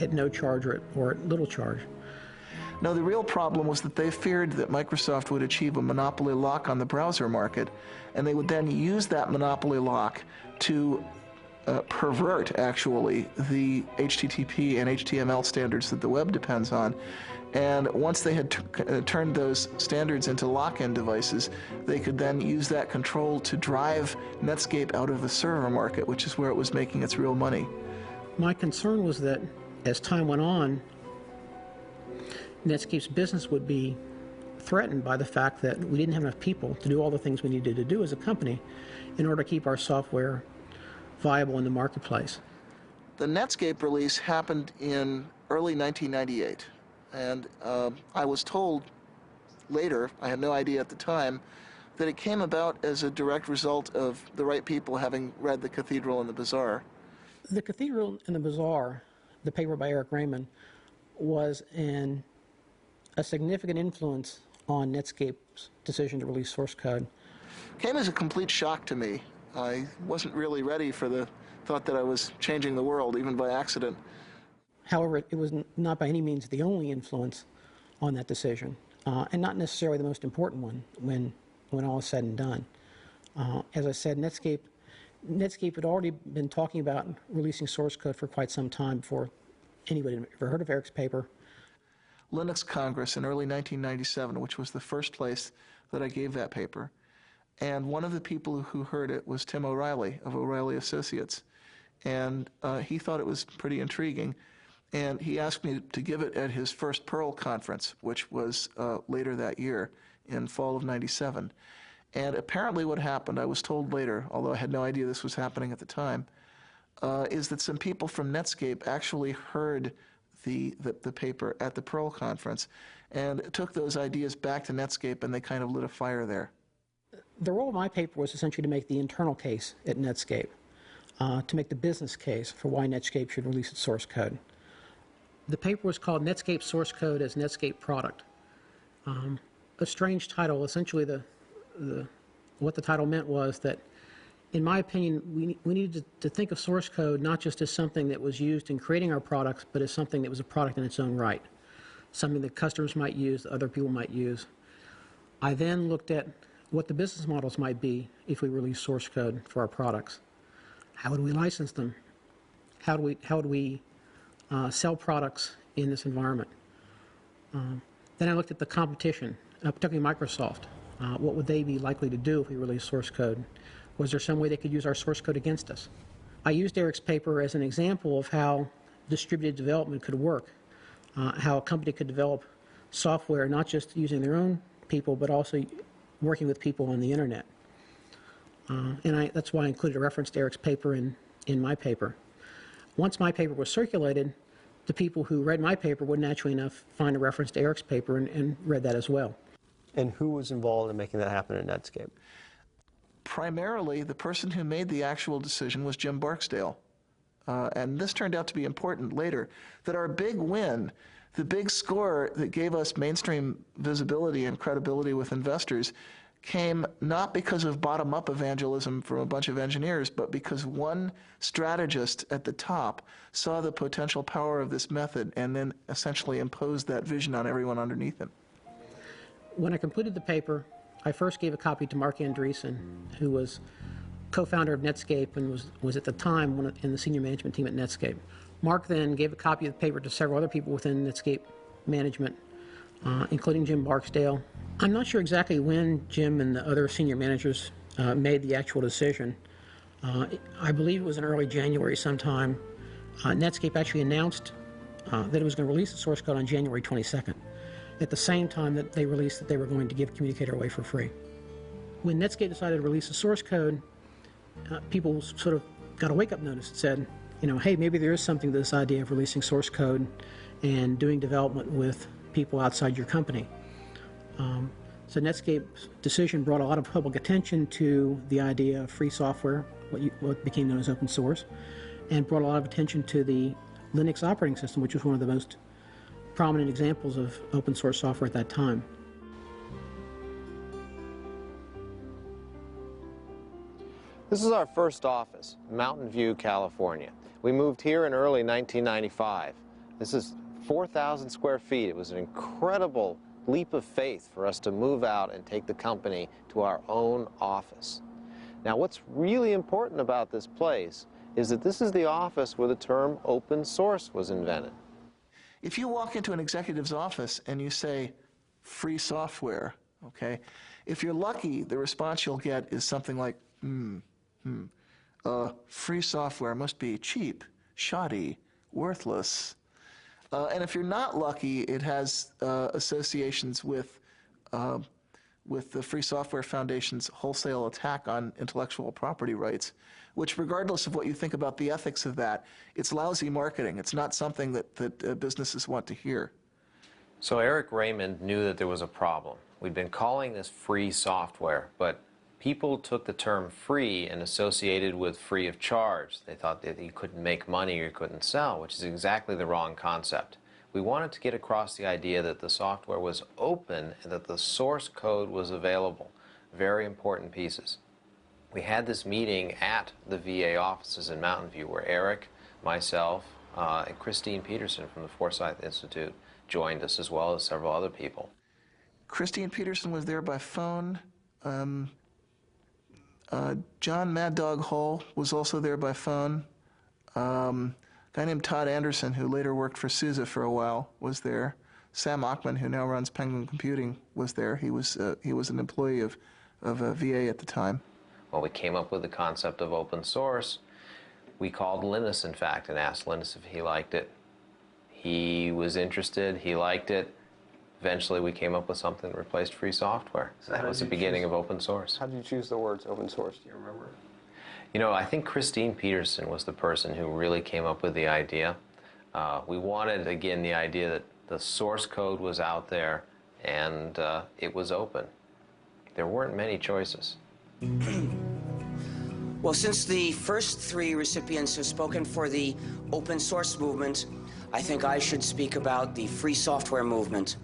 at no charge or at little charge. No, the real problem was that they feared that Microsoft would achieve a monopoly lock on the browser market, and they would then use that monopoly lock to pervert, actually, the HTTP and HTML standards that the web depends on. And once they had turned those standards into lock-in devices, they could then use that control to drive Netscape out of the server market, which is where it was making its real money. My concern was that as time went on, Netscape's business would be threatened by the fact that we didn't have enough people to do all the things we needed to do as a company in order to keep our software viable in the marketplace. The Netscape release happened in early 1998, and I was told later, I had no idea at the time, that it came about as a direct result of the right people having read The Cathedral and the Bazaar. The Cathedral and the Bazaar, the paper by Eric Raymond, was a significant influence on Netscape's decision to release source code. Came as a complete shock to me. I wasn't really ready for the thought that I was changing the world, even by accident. However, it was not by any means the only influence on that decision, and not necessarily the most important one when all is said and done. As I said, Netscape had already been talking about releasing source code for quite some time before anybody had ever heard of Eric's paper. Linux Congress in early 1997, which was the first place that I gave that paper. And one of the people who heard it was Tim O'Reilly of O'Reilly Associates. And he thought it was pretty intriguing. And he asked me to give it at his first Perl conference, which was later that year in fall of '97. And apparently what happened, I was told later, although I had no idea this was happening at the time, is that some people from Netscape actually heard the paper at the Perl conference and took those ideas back to Netscape, and they kind of lit a fire there. The role of my paper was essentially to make the internal case at Netscape, to make the business case for why Netscape should release its source code. The paper was called Netscape Source Code as Netscape Product. A strange title. Essentially, what the title meant was that, in my opinion, we needed to think of source code not just as something that was used in creating our products, but as something that was a product in its own right, something that customers might use, other people might use. I then looked at what the business models might be if we release source code for our products. How would we license them? How would we sell products in this environment? Then I looked at the competition, particularly Microsoft. What would they be likely to do if we release source code? Was there some way they could use our source code against us? I used Eric's paper as an example of how distributed development could work, how a company could develop software not just using their own people, but also working with people on the internet. And that's why I included a reference to Eric's paper in my paper. Once my paper was circulated, the people who read my paper would naturally enough find a reference to Eric's paper and read that as well. And who was involved in making that happen at Netscape? Primarily, the person who made the actual decision was Jim Barksdale. And this turned out to be important later, that our big win, the big score that gave us mainstream visibility and credibility with investors, came not because of bottom-up evangelism from a bunch of engineers, but because one strategist at the top saw the potential power of this method and then essentially imposed that vision on everyone underneath him. When I completed the paper, I first gave a copy to Mark Andreessen, who was co-founder of Netscape and was at the time in the senior management team at Netscape. Mark then gave a copy of the paper to several other people within Netscape management, including Jim Barksdale. I'm not sure exactly when Jim and the other senior managers made the actual decision. I believe it was in early January sometime. Netscape actually announced that it was going to release the source code on January 22nd, at the same time that they released that they were going to give Communicator away for free. When Netscape decided to release the source code, people sort of got a wake-up notice that said, you know, hey, maybe there is something to this idea of releasing source code and doing development with people outside your company. So Netscape's decision brought a lot of public attention to the idea of free software, what became known as open source, and brought a lot of attention to the Linux operating system, which was one of the most prominent examples of open source software at that time. This is our first office, Mountain View, California. We moved here in early 1995. This is 4,000 square feet. It was an incredible leap of faith for us to move out and take the company to our own office. Now, what's really important about this place is that this is the office where the term open source was invented. If you walk into an executive's office and you say, free software, okay, if you're lucky, the response you'll get is something like, free software must be cheap, shoddy, worthless. And if you're not lucky, it has associations with the Free Software Foundation's wholesale attack on intellectual property rights, which, regardless of what you think about the ethics of that, it's lousy marketing. It's not something that businesses want to hear. So Eric Raymond knew that there was a problem. We'd been calling this free software, but people took the term free and associated with free of charge. They thought that you couldn't make money or you couldn't sell, which is exactly the wrong concept. We wanted to get across the idea that the software was open and that the source code was available. Very important pieces. We had this meeting at the VA offices in Mountain View where Eric, myself, and Christine Peterson from the Forsyth Institute joined us, as well as several other people. Christine Peterson was there by phone. John Mad Dog Hall was also there by phone. A guy named Todd Anderson, who later worked for SUSE for a while, was there. Sam Achman, who now runs Penguin Computing, was there. He was an employee of VA at the time. Well, we came up with the concept of open source. We called Linus, in fact, and asked Linus if he liked it. He was interested. He liked it. Eventually, we came up with something that replaced free software. So that was the beginning of open source. How did you choose the words open source? Do you remember? You know, I think Christine Peterson was the person who really came up with the idea. We wanted, again, the idea that the source code was out there and it was open. There weren't many choices. Well, since the first three recipients have spoken for the open source movement, I think I should speak about the free software movement.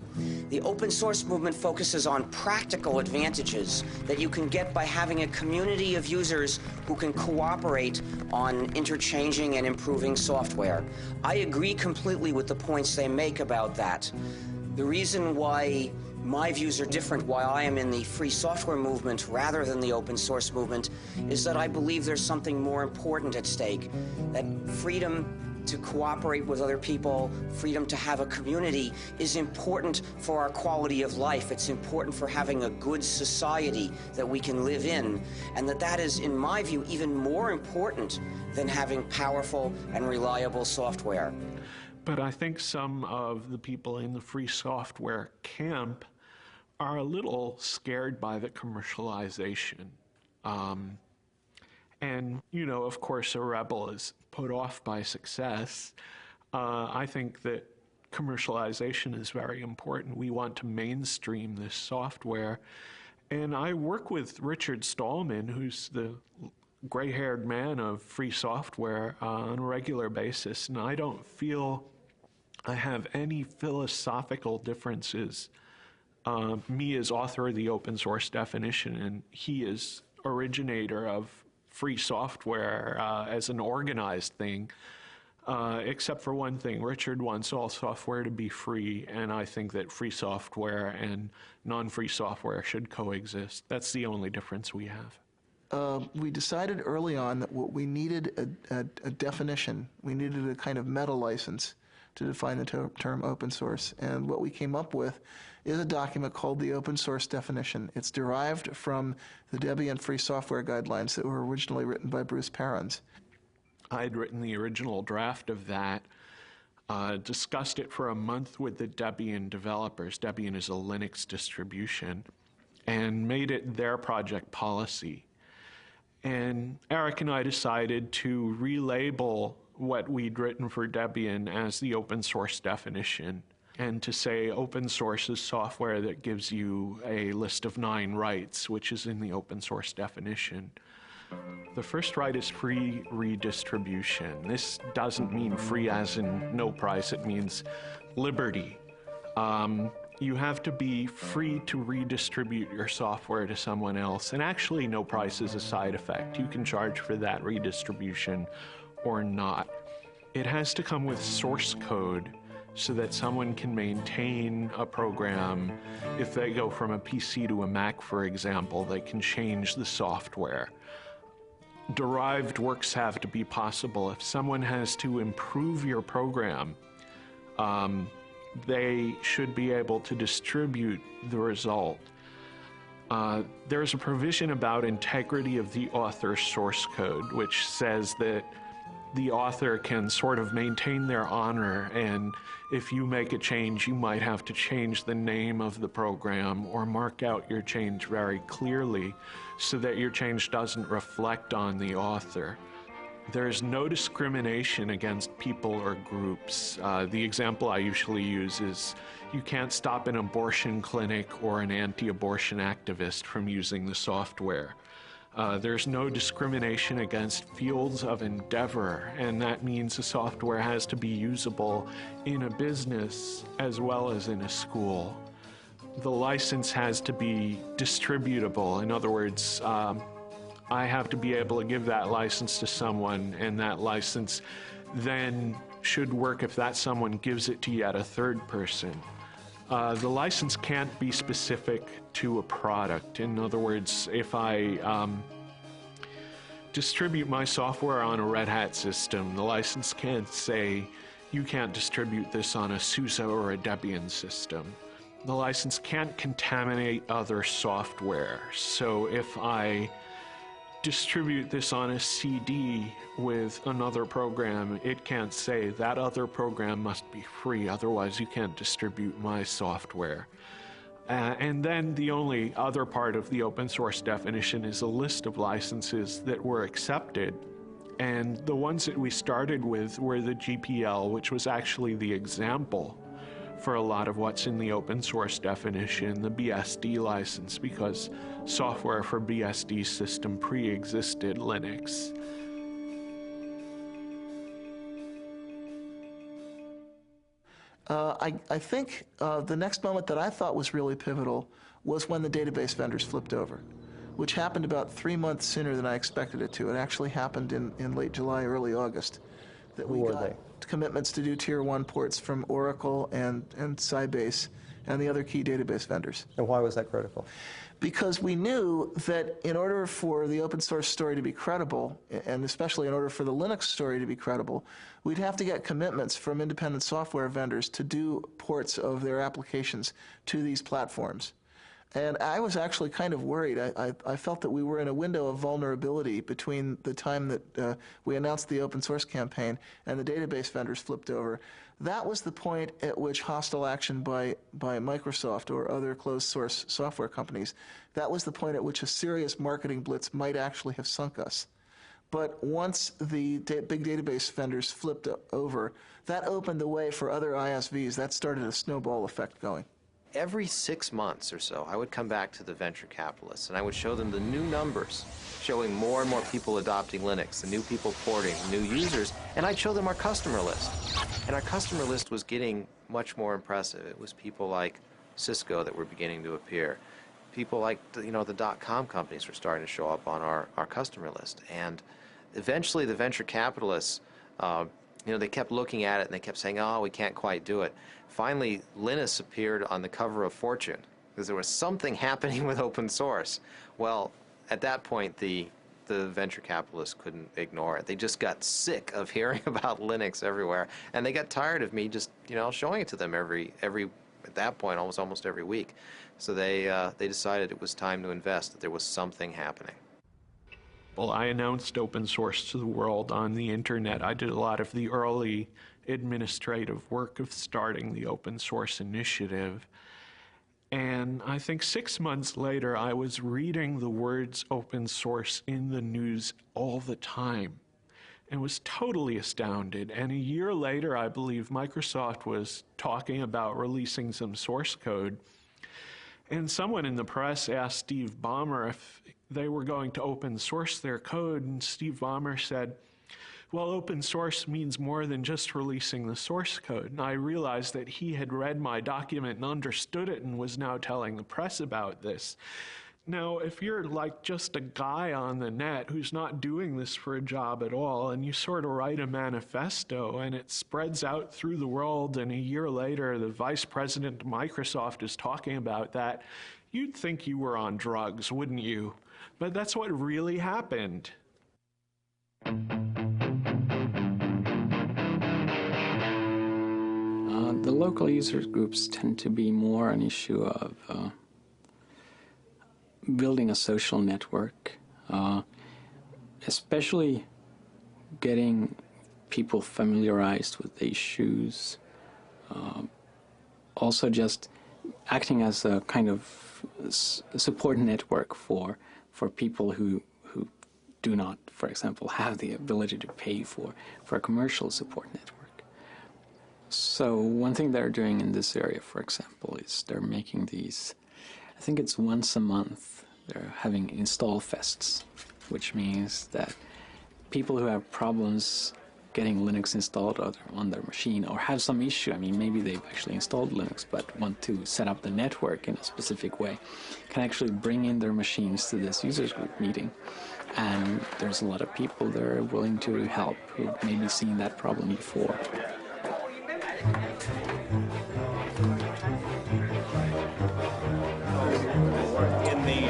The open source movement focuses on practical advantages that you can get by having a community of users who can cooperate on interchanging and improving software. I agree completely with the points they make about that. The reason why my views are different, why I am in the free software movement rather than the open source movement, is that I believe there's something more important at stake, that freedom to cooperate with other people, freedom to have a community is important for our quality of life. It's important for having a good society that we can live in, and that is, in my view, even more important than having powerful and reliable software. But I think some of the people in the free software camp are a little scared by the commercialization. And, you know, of course, a rebel is put off by success. I think that commercialization is very important. We want to mainstream this software. And I work with Richard Stallman, who's the gray-haired man of free software, on a regular basis. And I don't feel I have any philosophical differences. Me as author of the open source definition, and he is originator of free software as an organized thing, except for one thing. Richard wants all software to be free, and I think that free software and non-free software should coexist. That's the only difference we have. we decided early on that what we needed a definition. We needed a kind of meta license to define the term open source. And what we came up with is a document called the Open Source Definition. It's derived from the Debian Free Software Guidelines that were originally written by Bruce Perens. I had written the original draft of that, discussed it for a month with the Debian developers. Debian is a Linux distribution, and made it their project policy. And Eric and I decided to relabel what we'd written for Debian as the open source definition, and to say open source is software that gives you a list of 9 rights, which is in the open source definition. The first right is free redistribution. This doesn't mean free as in no price, it means liberty. You have to be free to redistribute your software to someone else, and actually no price is a side effect. You can charge for that redistribution or not. It has to come with source code so that someone can maintain a program. If they go from a PC to a Mac, for example, they can change the software. Derived works have to be possible. If someone has to improve your program, they should be able to distribute the result. There's a provision about integrity of the author's source code, which says that the author can sort of maintain their honor, and if you make a change, you might have to change the name of the program or mark out your change very clearly so that your change doesn't reflect on the author. There's no discrimination against people or groups. The example I usually use is you can't stop an abortion clinic or an anti-abortion activist from using the software. There's no discrimination against fields of endeavor, and that means the software has to be usable in a business as well as in a school. The license has to be distributable. In other words, I have to be able to give that license to someone, and that license then should work if that someone gives it to yet a third person. The license can't be specific to a product. In other words, if I distribute my software on a Red Hat system, the license can't say, you can't distribute this on a SUSE or a Debian system. The license can't contaminate other software. So if I distribute this on a CD with another program, it can't say that other program must be free, otherwise you can't distribute my software. And then the only other part of the open source definition is a list of licenses that were accepted. And the ones that we started with were the GPL, which was actually the example for a lot of what's in the open source definition, the BSD license, because software for BSD system pre-existed Linux. I think the next moment that I thought was really pivotal was when the database vendors flipped over, which happened about 3 months sooner than I expected it to. It actually happened in late July, early August, that we got commitments to do Tier 1 ports from Oracle and Sybase and the other key database vendors. And why was that critical? Because we knew that in order for the open source story to be credible, and especially in order for the Linux story to be credible, we'd have to get commitments from independent software vendors to do ports of their applications to these platforms. And I was actually kind of worried. I felt that we were in a window of vulnerability between the time that we announced the open source campaign and the database vendors flipped over. That was the point at which hostile action by Microsoft or other closed source software companies, that was the point at which a serious marketing blitz might actually have sunk us. But once the big database vendors flipped over, that opened the way for other ISVs. That started a snowball effect going. Every 6 months or so, I would come back to the venture capitalists and I would show them the new numbers, showing more and more people adopting Linux, the new people porting, new users, and I'd show them our customer list. And our customer list was getting much more impressive. It was people like Cisco that were beginning to appear. People like, the .com companies were starting to show up on our customer list. And eventually the venture capitalists, they kept looking at it and they kept saying, oh, we can't quite do it. Finally, Linus appeared on the cover of Fortune because there was something happening with open source. Well, at that point, the the venture capitalists couldn't ignore it. They just got sick of hearing about Linux everywhere, and they got tired of me just, showing it to them every at that point, almost every week. So they decided it was time to invest, that there was something happening. Well, I announced open source to the world on the internet. I did a lot of the early administrative work of starting the open source initiative. And I think 6 months later, I was reading the words open source in the news all the time and was totally astounded. And a year later, I believe Microsoft was talking about releasing some source code. And someone in the press asked Steve Ballmer if they were going to open source their code. And Steve Ballmer said, well, open source means more than just releasing the source code. And I realized that he had read my document and understood it and was now telling the press about this. Now, if you're like just a guy on the net who's not doing this for a job at all, and you sort of write a manifesto and it spreads out through the world, and a year later the vice president of Microsoft is talking about that, you'd think you were on drugs, wouldn't you? But that's what really happened. The local user groups tend to be more an issue of building a social network, especially getting people familiarized with the issues, also just acting as a kind of support network for people who do not, for example, have the ability to pay for a commercial support network. So one thing they're doing in this area, for example, is they're making these, I think it's once a month, they're having install fests, which means that people who have problems getting Linux installed on their machine or have some issue, I mean, maybe they've actually installed Linux but want to set up the network in a specific way, can actually bring in their machines to this users group meeting. And there's a lot of people that are willing to help who've maybe seen that problem before.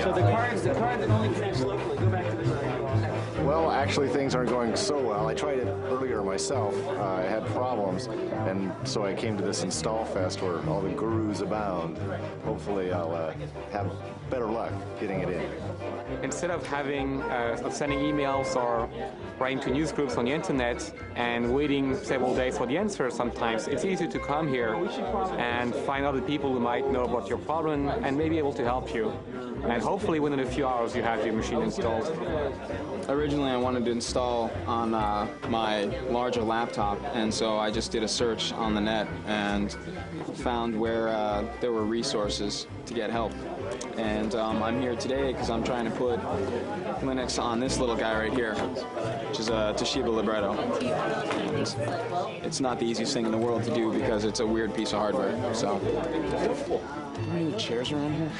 So the cards that only connects locally, go back to the side. Well, actually things aren't going so well. I tried it earlier myself. I had problems, and so I came to this install fest where all the gurus abound. Hopefully I'll have better luck getting it in. Instead of sending emails or writing to news groups on the internet and waiting several days for the answer sometimes, it's easy to come here and find other people who might know about your problem and may be able to help you. And hopefully within a few hours you have your machine installed. Originally I wanted to install on my larger laptop, and so I just did a search on the net and found where there were resources to get help. And I'm here today because I'm trying to put Linux on this little guy right here, which is a Toshiba Libretto. And it's not the easiest thing in the world to do because it's a weird piece of hardware. So, are there any chairs around here?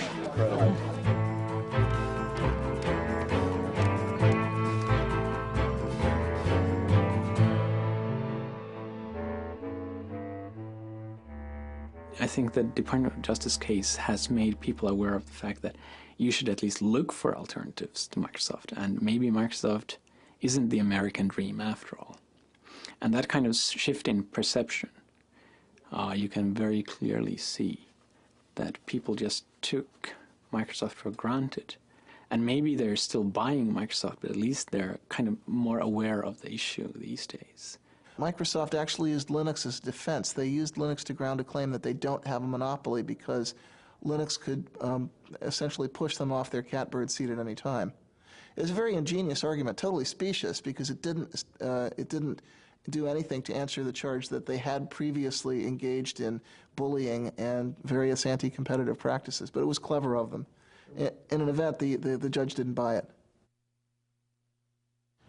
I think the Department of Justice case has made people aware of the fact that you should at least look for alternatives to Microsoft, and maybe Microsoft isn't the American dream after all. And that kind of shift in perception, you can very clearly see that people just took Microsoft for granted. And maybe they're still buying Microsoft, but at least they're kind of more aware of the issue these days. Microsoft actually used Linux as defense. They used Linux to ground a claim that they don't have a monopoly because Linux could essentially push them off their catbird seat at any time. It was a very ingenious argument, totally specious, because it didn't do anything to answer the charge that they had previously engaged in bullying and various anti-competitive practices. But it was clever of them. In an event, the judge didn't buy it.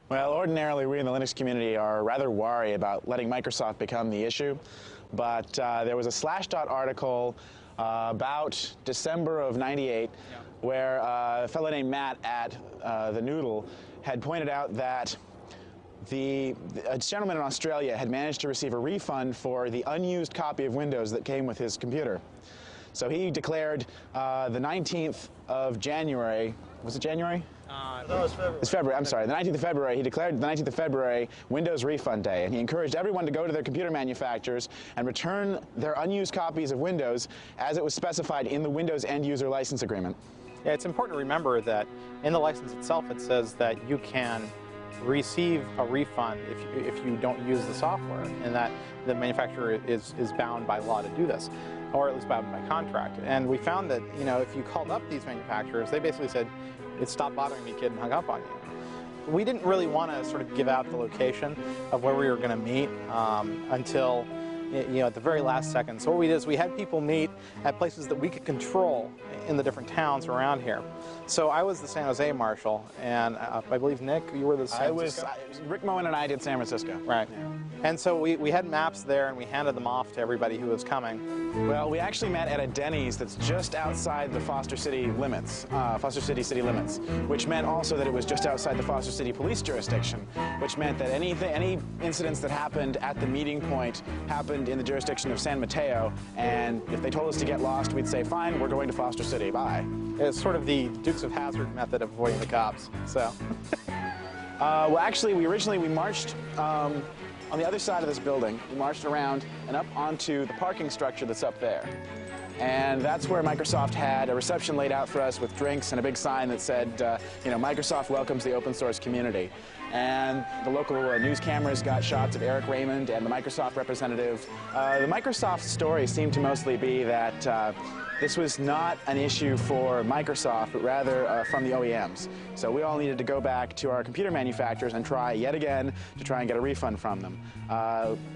Well, ordinarily we in the Linux community are rather wary about letting Microsoft become the issue, but there was a Slashdot article about December of '98 where a fellow named Matt at the Noodle had pointed out that a gentleman in Australia had managed to receive a refund for the unused copy of Windows that came with his computer. So he declared the 19th of January, was it January? No, it's February. It's February, I'm sorry, the 19th of February. He declared the 19th of February Windows Refund Day, and he encouraged everyone to go to their computer manufacturers and return their unused copies of Windows as it was specified in the Windows End User License Agreement. Yeah, it's important to remember that in the license itself it says that you can receive a refund if you don't use the software, and that the manufacturer is bound by law to do this, or at least bound by contract. And we found that, you know, if you called up these manufacturers, they basically said, "It stopped bothering me, kid," and hung up on you. We didn't really want to sort of give out the location of where we were going to meet until, you know, at the very last second. So what we did is we had people meet at places that we could control in the different towns around here. So I was the San Jose marshal, and I believe, Nick, you were the San Francisco? Rick Moen and I did San Francisco. Right. Yeah. And so we had maps there, and we handed them off to everybody who was coming. Well, we actually met at a Denny's that's just outside the Foster City limits, Foster City city limits, which meant also that it was just outside the Foster City police jurisdiction, which meant that any incidents that happened at the meeting point happened in the jurisdiction of San Mateo, and if they told us to get lost, we'd say, fine, we're going to Foster City, bye. It's sort of the Dukes of Hazzard method of avoiding the cops, so. Well, actually, we marched on the other side of this building. We marched around and up onto the parking structure that's up there. And that's where Microsoft had a reception laid out for us with drinks and a big sign that said, you know, Microsoft welcomes the open source community. And the local news cameras got shots of Eric Raymond and the Microsoft representative. The Microsoft story seemed to mostly be that this was not an issue for Microsoft, but rather from the OEMs. So we all needed to go back to our computer manufacturers and try yet again to try and get a refund from them.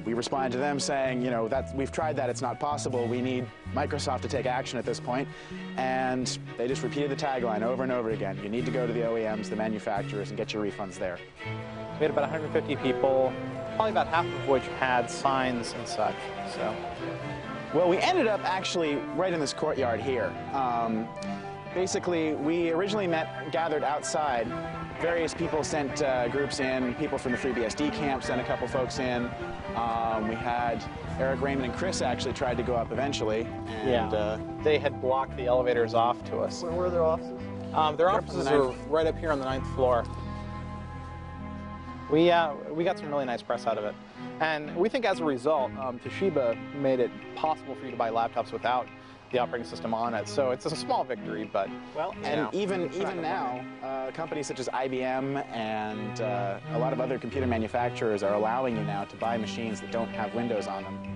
We responded to them saying, you know, we've tried that, it's not possible. We need Microsoft to take action at this point. And they just repeated the tagline over and over again. You need to go to the OEMs, the manufacturers, and get your refunds there. We had about 150 people, probably about half of which had signs and such, so. Well, we ended up actually right in this courtyard here. Basically, we originally gathered outside. Various people sent groups in. People from the FreeBSD camp sent a couple folks in. We had Eric Raymond and Chris actually tried to go up eventually. And, they had blocked the elevators off to us. Where were their offices? Their offices are right up here on the 9th floor. We got some really nice press out of it. And we think as a result, Toshiba made it possible for you to buy laptops without the operating system on it. So it's a small victory, but well, and even now, companies such as IBM and a lot of other computer manufacturers are allowing you now to buy machines that don't have Windows on them.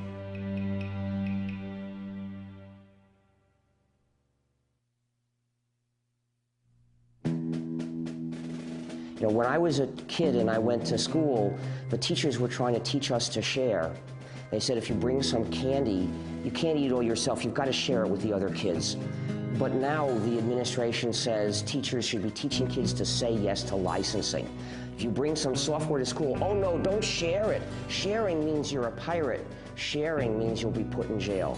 You know, when I was a kid and I went to school, the teachers were trying to teach us to share. They said if you bring some candy, you can't eat it all yourself, you've got to share it with the other kids. But now the administration says teachers should be teaching kids to say yes to licensing. If you bring some software to school, oh no, don't share it. Sharing means you're a pirate. Sharing means you'll be put in jail.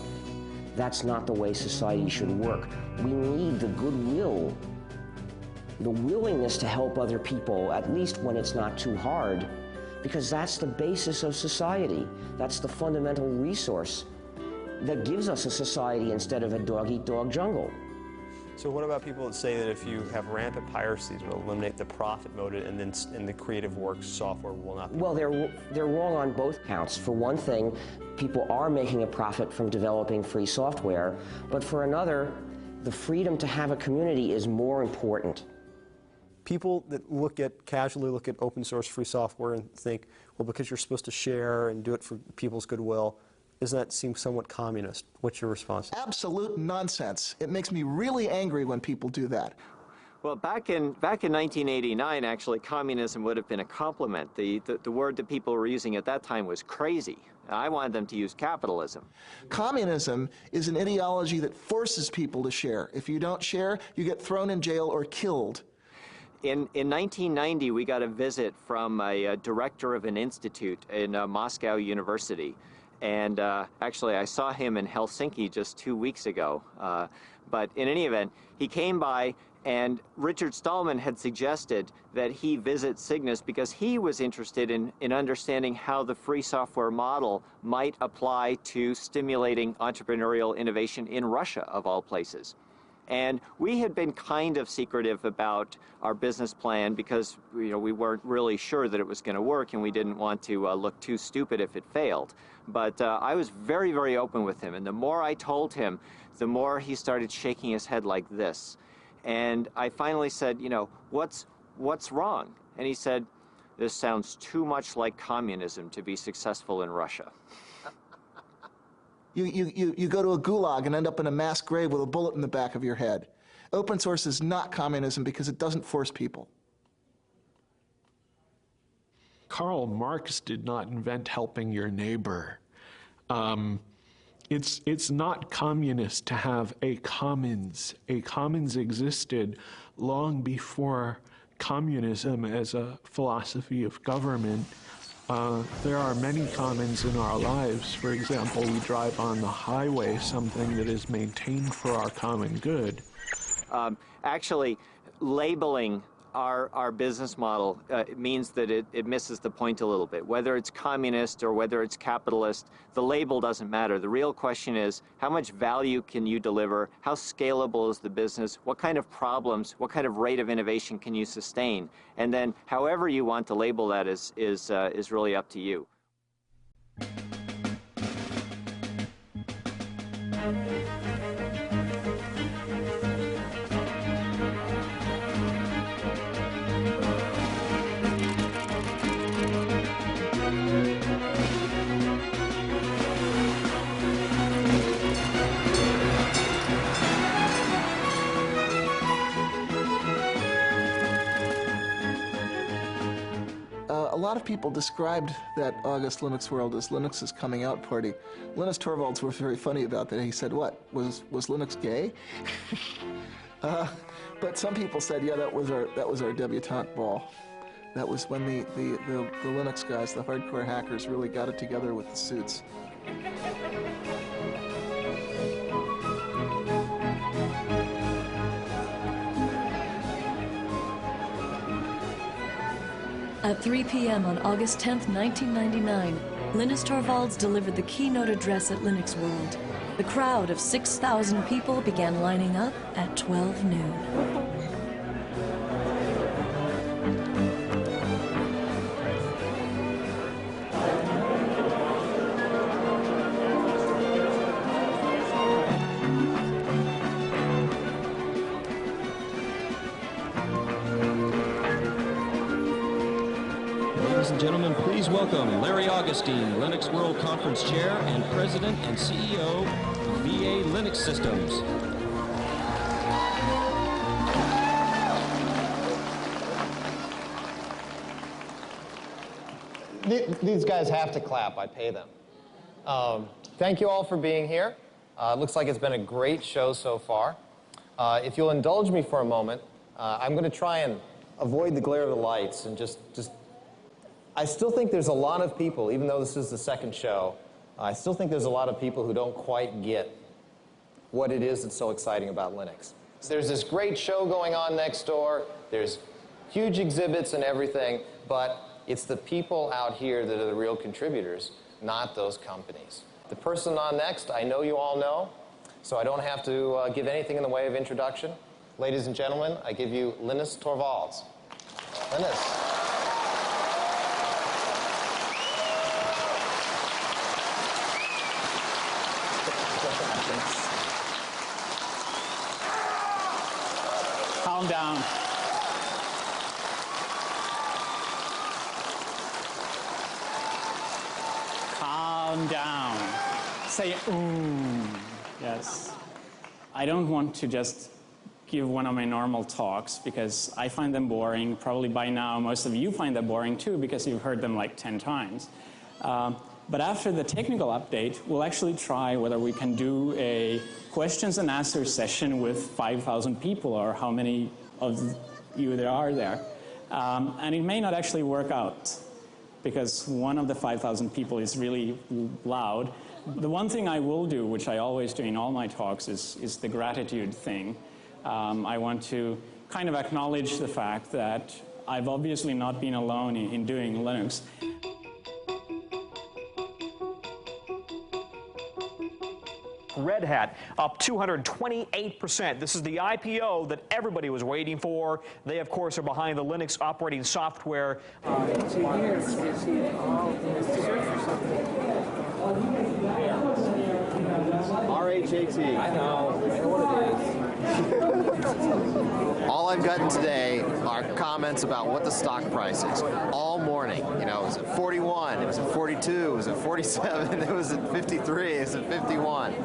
That's not the way society should work. We need the goodwill, the willingness to help other people, at least when it's not too hard, because that's the basis of society. That's the fundamental resource that gives us a society instead of a dog-eat-dog jungle. So what about people that say that if you have rampant piracy, it will eliminate the profit motive, and then in the creative works software will not be? Well, they're wrong on both counts. For one thing, people are making a profit from developing free software, but for another, the freedom to have a community is more important. People that casually look at open source free software and think, well, because you're supposed to share and do it for people's goodwill, doesn't that seem somewhat communist? What's your response? Absolute nonsense. It makes me really angry when people do that. Well, back in 1989, actually, communism would have been a compliment. The word that people were using at that time was crazy. I wanted them to use capitalism. Communism is an ideology that forces people to share. If you don't share, you get thrown in jail or killed. In 1990, we got a visit from a director of an institute in Moscow University. And actually, I saw him in Helsinki just 2 weeks ago. But in any event, he came by, and Richard Stallman had suggested that he visit Cygnus because he was interested in understanding how the free software model might apply to stimulating entrepreneurial innovation in Russia, of all places. And we had been kind of secretive about our business plan because we weren't really sure that it was going to work, and we didn't want to look too stupid if it failed. But I was very, very open with him, and the more I told him, the more he started shaking his head like this. And I finally said, what's wrong? And he said, this sounds too much like communism to be successful in Russia. You go to a gulag and end up in a mass grave with a bullet in the back of your head. Open source is not communism because it doesn't force people. Karl Marx did not invent helping your neighbor. It's not communist to have a commons. A commons existed long before communism as a philosophy of government. There are many commons in our lives. For example, we drive on the highway, something that is maintained for our common good. Actually, labeling our business model means that it misses the point a little bit. Whether it's communist or whether it's capitalist, the label doesn't matter. The real question is, how much value can you deliver? How scalable is the business? What kind of problems, what kind of rate of innovation can you sustain? And then however you want to label that is really up to you. A lot of people described that August Linux world as Linux's coming out party. Linus Torvalds was very funny about that. He said, what, was Linux gay? But some people said, yeah, that was our debutante ball. That was when the Linux guys, the hardcore hackers, really got it together with the suits. At 3 p.m. on August 10th, 1999, Linus Torvalds delivered the keynote address at Linux World. The crowd of 6,000 people began lining up at 12 noon. Gentlemen, please welcome Larry Augustine, Linux World Conference Chair and President and CEO of VA Linux Systems. These guys have to clap. I pay them. Thank you all for being here. It looks like it's been a great show so far. If you'll indulge me for a moment, I'm going to try and avoid the glare of the lights and just I still think there's a lot of people, even though this is the second show, I still think there's a lot of people who don't quite get what it is that's so exciting about Linux. There's this great show going on next door, there's huge exhibits and everything, but it's the people out here that are the real contributors, not those companies. The person on next, I know you all know, so I don't have to give anything in the way of introduction. Ladies and gentlemen, I give you Linus Torvalds. Linus. Calm down. Calm down. Say, ooh. Yes. I don't want to just give one of my normal talks because I find them boring. Probably by now most of you find them boring too because you've heard them like 10 times. But after the technical update, we'll actually try whether we can do a questions and answers session with 5,000 people or how many of you there are there. And it may not actually work out. because one of the 5,000 people is really loud. The one thing I will do, which I always do in all my talks, is the gratitude thing. I want to kind of acknowledge the fact that I've obviously not been alone in doing Linux. Red Hat up 228%. This is the IPO that everybody was waiting for. They, of course, are behind the Linux operating software. RHAT. I know what it is. All I've gotten today are comments about what the stock price is. All morning, you know, it was at 41, it was at 42, it was at 47, it was at 53, it was at 51.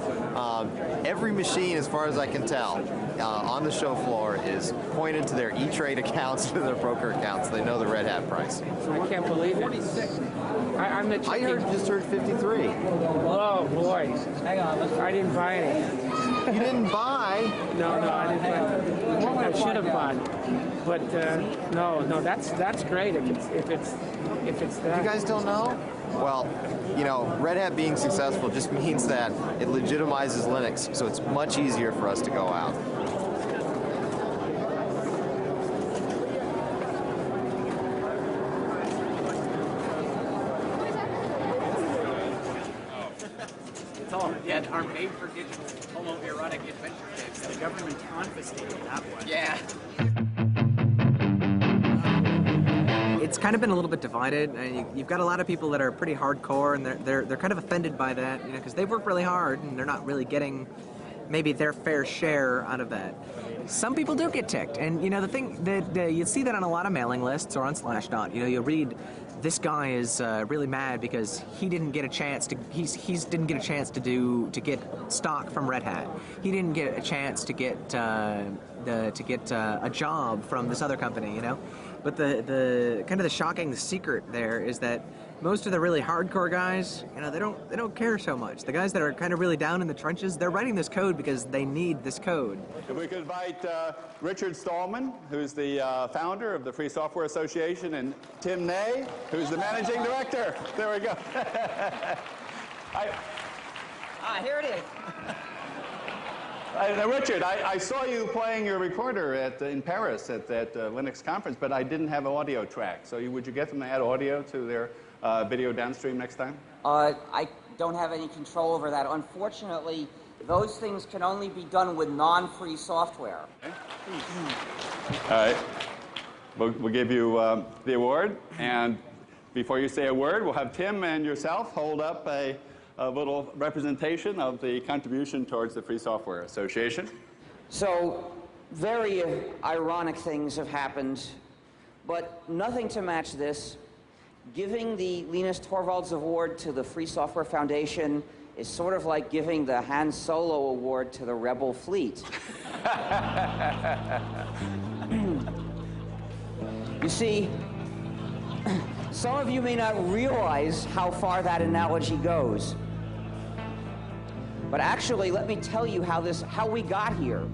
Every machine, as far as I can tell, on the show floor is pointed to their E-Trade accounts, to their broker accounts. They know the Red Hat price. I can't believe it. 46. I just heard 53. Oh boy! Hang on, I didn't buy any. You didn't buy? No, I didn't buy. I should have bought, but no. That's great if it's that. You guys don't know? Well, you know, Red Hat being successful just means that it legitimizes Linux, so it's much easier for us to go out. Yeah, our made-for-digital homoerotic adventure tapes. The government confiscated that one. Yeah. It's kind of been a little bit divided, and you've got a lot of people that are pretty hardcore, and they're kind of offended by that, you know, because they've worked really hard, and they're not really getting maybe their fair share out of that. Some people do get ticked, and you know the thing that you see that on a lot of mailing lists or on Slashdot. You know, you'll read, this guy is really mad because he didn't get a chance to didn't get a chance to get stock from Red Hat. He didn't get a chance to get a job from this other company, you know. But the kind of the shocking secret there is that most of the really hardcore guys, you know, they don't care so much. The guys that are kind of really down in the trenches, they're writing this code because they need this code. If we could invite Richard Stallman, who's the founder of the Free Software Association, and Tim Ney, who's the managing director. There we go. Here it is. Richard, I saw you playing your recorder in Paris at that Linux conference, but I didn't have an audio track. So would you get them to add audio to their video downstream next time? I don't have any control over that. Unfortunately, those things can only be done with non-free software. Okay. All right. We'll give you the award, and before you say a word, we'll have Tim and yourself hold up a little representation of the contribution towards the Free Software Association. So, very ironic things have happened, but nothing to match this. Giving the Linus Torvalds Award to the Free Software Foundation is sort of like giving the Han Solo Award to the Rebel Fleet. You see, some of you may not realize how far that analogy goes. But actually, let me tell you how we got here.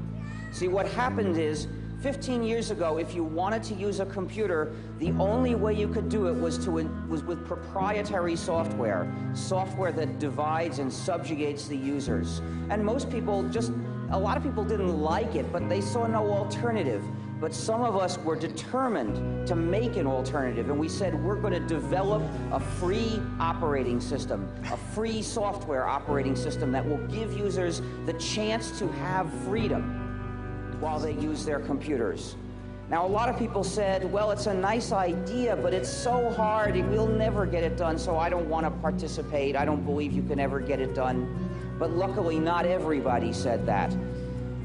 See, what happened is, 15 years ago, if you wanted to use a computer, the only way you could do it was with proprietary software that divides and subjugates the users. And most people a lot of people didn't like it, but they saw no alternative. But some of us were determined to make an alternative, and we said we're going to develop a free operating system, a free software operating system that will give users the chance to have freedom while they use their computers. Now, a lot of people said, well, it's a nice idea, but it's so hard, we'll never get it done, so I don't want to participate. I don't believe you can ever get it done. But luckily, not everybody said that.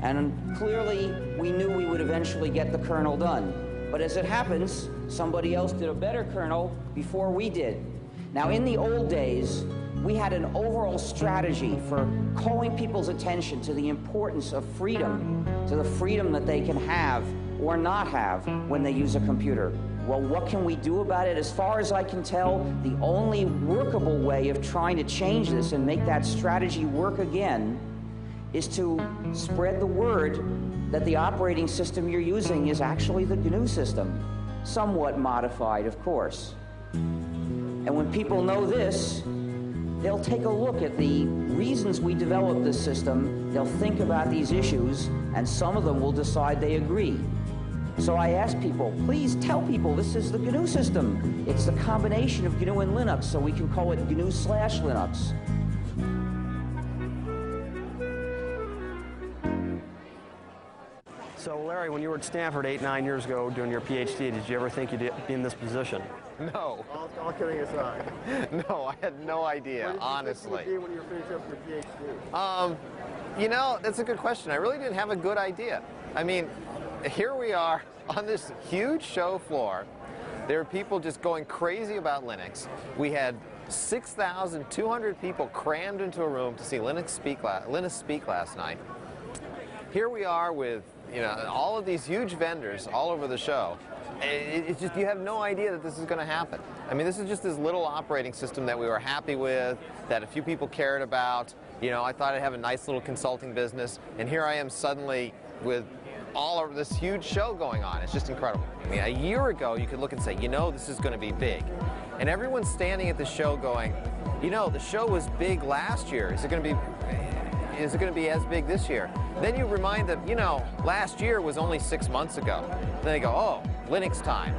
And clearly, we knew we would eventually get the kernel done. But as it happens, somebody else did a better kernel before we did. Now, in the old days, we had an overall strategy for calling people's attention to the importance of freedom, to the freedom that they can have or not have when they use a computer. Well, what can we do about it? As far as I can tell, the only workable way of trying to change this and make that strategy work again is to spread the word that the operating system you're using is actually the GNU system, somewhat modified, of course. And when people know this, they'll take a look at the reasons we developed this system, they'll think about these issues, and some of them will decide they agree. So I ask people, please tell people this is the GNU system. It's the combination of GNU and Linux, so we can call it GNU/Linux. So Larry, when you were at Stanford 8-9 years ago doing your PhD, did you ever think you'd be in this position? No. All kidding aside. No, I had no idea, honestly. What did you think when you were finishing up your PhD? You know, that's a good question. I really didn't have a good idea. I mean, here we are on this huge show floor. There are people just going crazy about Linux. We had 6,200 people crammed into a room to see Linus speak last night. Here we are with, you know, all of these huge vendors all over the show. It's just, you have no idea that this is going to happen. I mean, this is just this little operating system that we were happy with, that a few people cared about. You know, I thought I'd have a nice little consulting business, and here I am suddenly with all of this huge show going on. It's just incredible. I mean, a year ago, you could look and say, you know, this is going to be big. And everyone's standing at the show going, you know, the show was big last year. Is it going to be as big this year? Then you remind them, you know, last year was only 6 months ago. Then they go, oh, Linux time.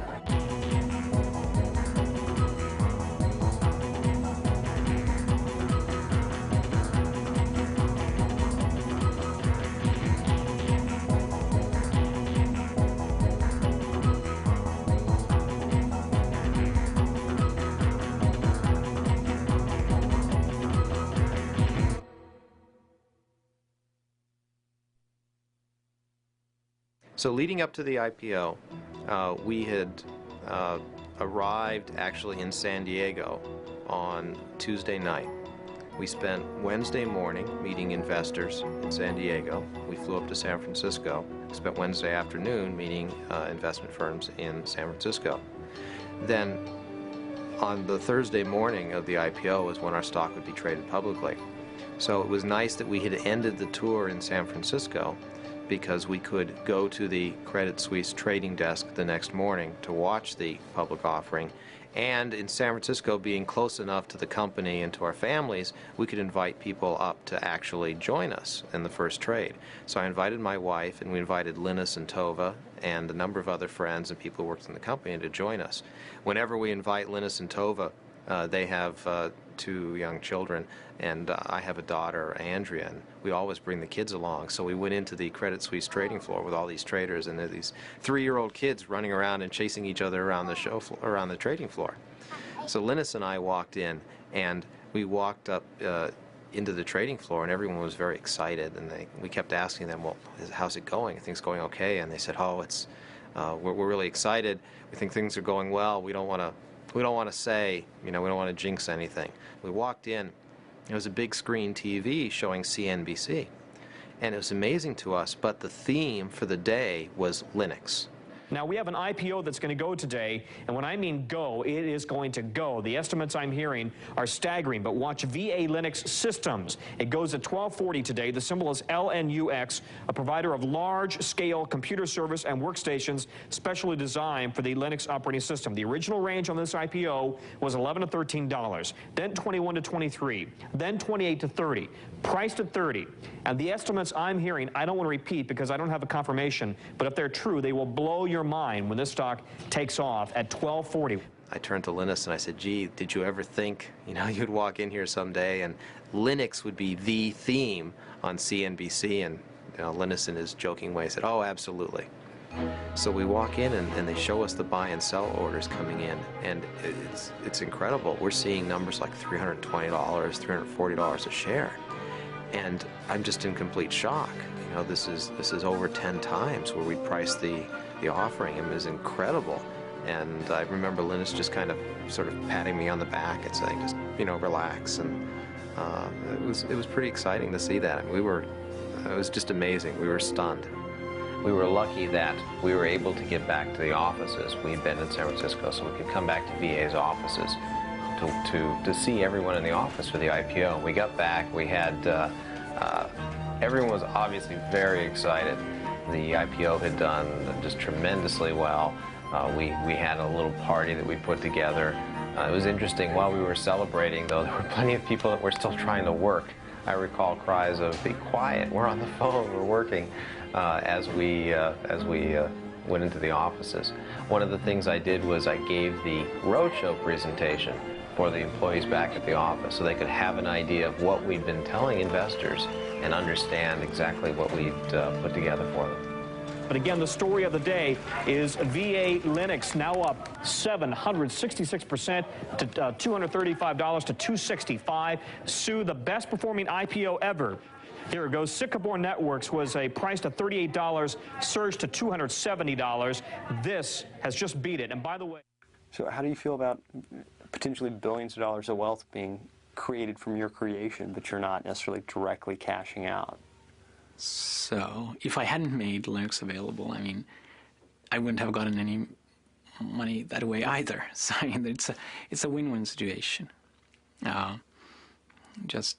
So leading up to the IPO, we had arrived actually in San Diego on Tuesday night. We spent Wednesday morning meeting investors in San Diego. We flew up to San Francisco. We spent Wednesday afternoon meeting investment firms in San Francisco. Then on the Thursday morning of the IPO is when our stock would be traded publicly. So it was nice that we had ended the tour in San Francisco, because we could go to the Credit Suisse trading desk the next morning to watch the public offering. And in San Francisco, being close enough to the company and to our families, we could invite people up to actually join us in the first trade. So I invited my wife, and we invited Linus and Tova and a number of other friends and people who worked in the company to join us. Whenever we invite Linus and Tova, they have 2 young children, and I have a daughter, Andrea, and we always bring the kids along. So we went into the Credit Suisse trading floor with all these traders, and there are these 3-year-old kids running around and chasing each other around the show around the trading floor. So Linus and I walked in, and we walked up into the trading floor, and everyone was very excited, and we kept asking them, well, how's it going? Are things going okay? And they said, oh, it's we're really excited. We think things are going well. We don't want to say, you know, we don't want to jinx anything. We walked in, there was a big screen TV showing CNBC, and it was amazing to us, but the theme for the day was Linux. Now, we have an IPO that's going to go today, and when I mean go, it is going to go. The estimates I'm hearing are staggering, but watch VA Linux Systems. It goes at 1240 today. The symbol is LNUX, a provider of large-scale computer service and workstations specially designed for the Linux operating system. The original range on this IPO was $11 to $13, then $21 to $23, then $28 to $30, priced at $30. And the estimates I'm hearing, I don't want to repeat because I don't have a confirmation, but if they're true, they will blow your mind when this stock takes off at 1240. I turned to Linus and I said, gee, did you ever think, you know, you'd walk in here someday and Linux would be the theme on CNBC? And you know, Linus in his joking way said, oh, absolutely. So we walk in and they show us the buy and sell orders coming in, and it's incredible. We're seeing numbers like $320, $340 a share. And I'm just in complete shock. You know, this is over 10 times where we priced the offering. It was incredible. And I remember Linus just kind of sort of patting me on the back and saying, just, you know, relax. And it was pretty exciting to see that. I mean, it was just amazing. We were stunned. We were lucky that we were able to get back to the offices. We'd been in San Francisco, so we could come back to VA's offices to see everyone in the office for the IPO. We got back, we had, everyone was obviously very excited. The IPO had done just tremendously well. We had a little party that we put together. It was interesting, while we were celebrating, though, there were plenty of people that were still trying to work. I recall cries of, "Be quiet, we're on the phone, we're working," as we went into the offices. One of the things I did was I gave the roadshow presentation for the employees back at the office so they could have an idea of what we'd been telling investors and understand exactly what we'd put together for them. But again, the story of the day is VA Linux now up 766% to $235 to $265. Sue, the best performing IPO ever. Here it goes. Sycamore Networks was priced at $38, surged to $270. This has just beat it. And by the way... So how do you feel about potentially billions of dollars of wealth being created from your creation, but you're not necessarily directly cashing out? So if I hadn't made Linux available, I mean, I wouldn't have gotten any money that way either. So I mean, it's a win-win situation. Just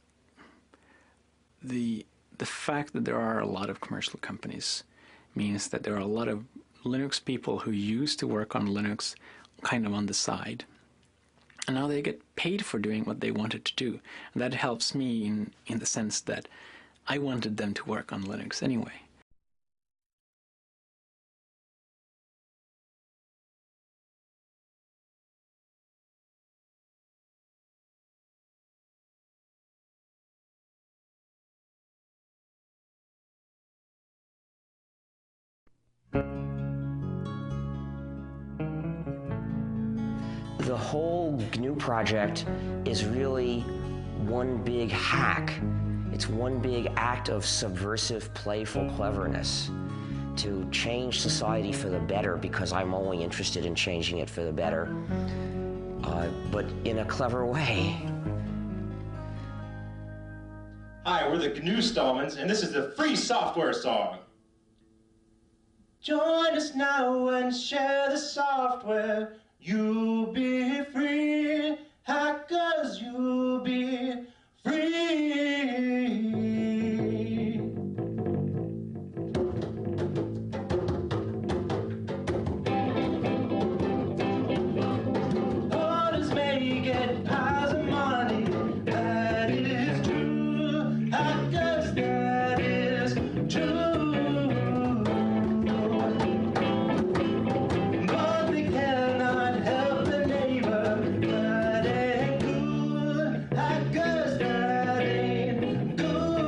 the fact that there are a lot of commercial companies means that there are a lot of Linux people who used to work on Linux kind of on the side. And now they get paid for doing what they wanted to do. And that helps me in the sense that I wanted them to work on Linux anyway. The whole GNU project is really one big hack. It's one big act of subversive, playful cleverness to change society for the better, because I'm only interested in changing it for the better, but in a clever way. Hi, we're the GNU Stallmans, and this is the free software song. Join us now and share the software. You'll be free, hackers, you'll be free. Orders may get piles of money, that is true. Hackers, that is true. But they cannot help their neighbor, that ain't good. Hackers, that ain't good.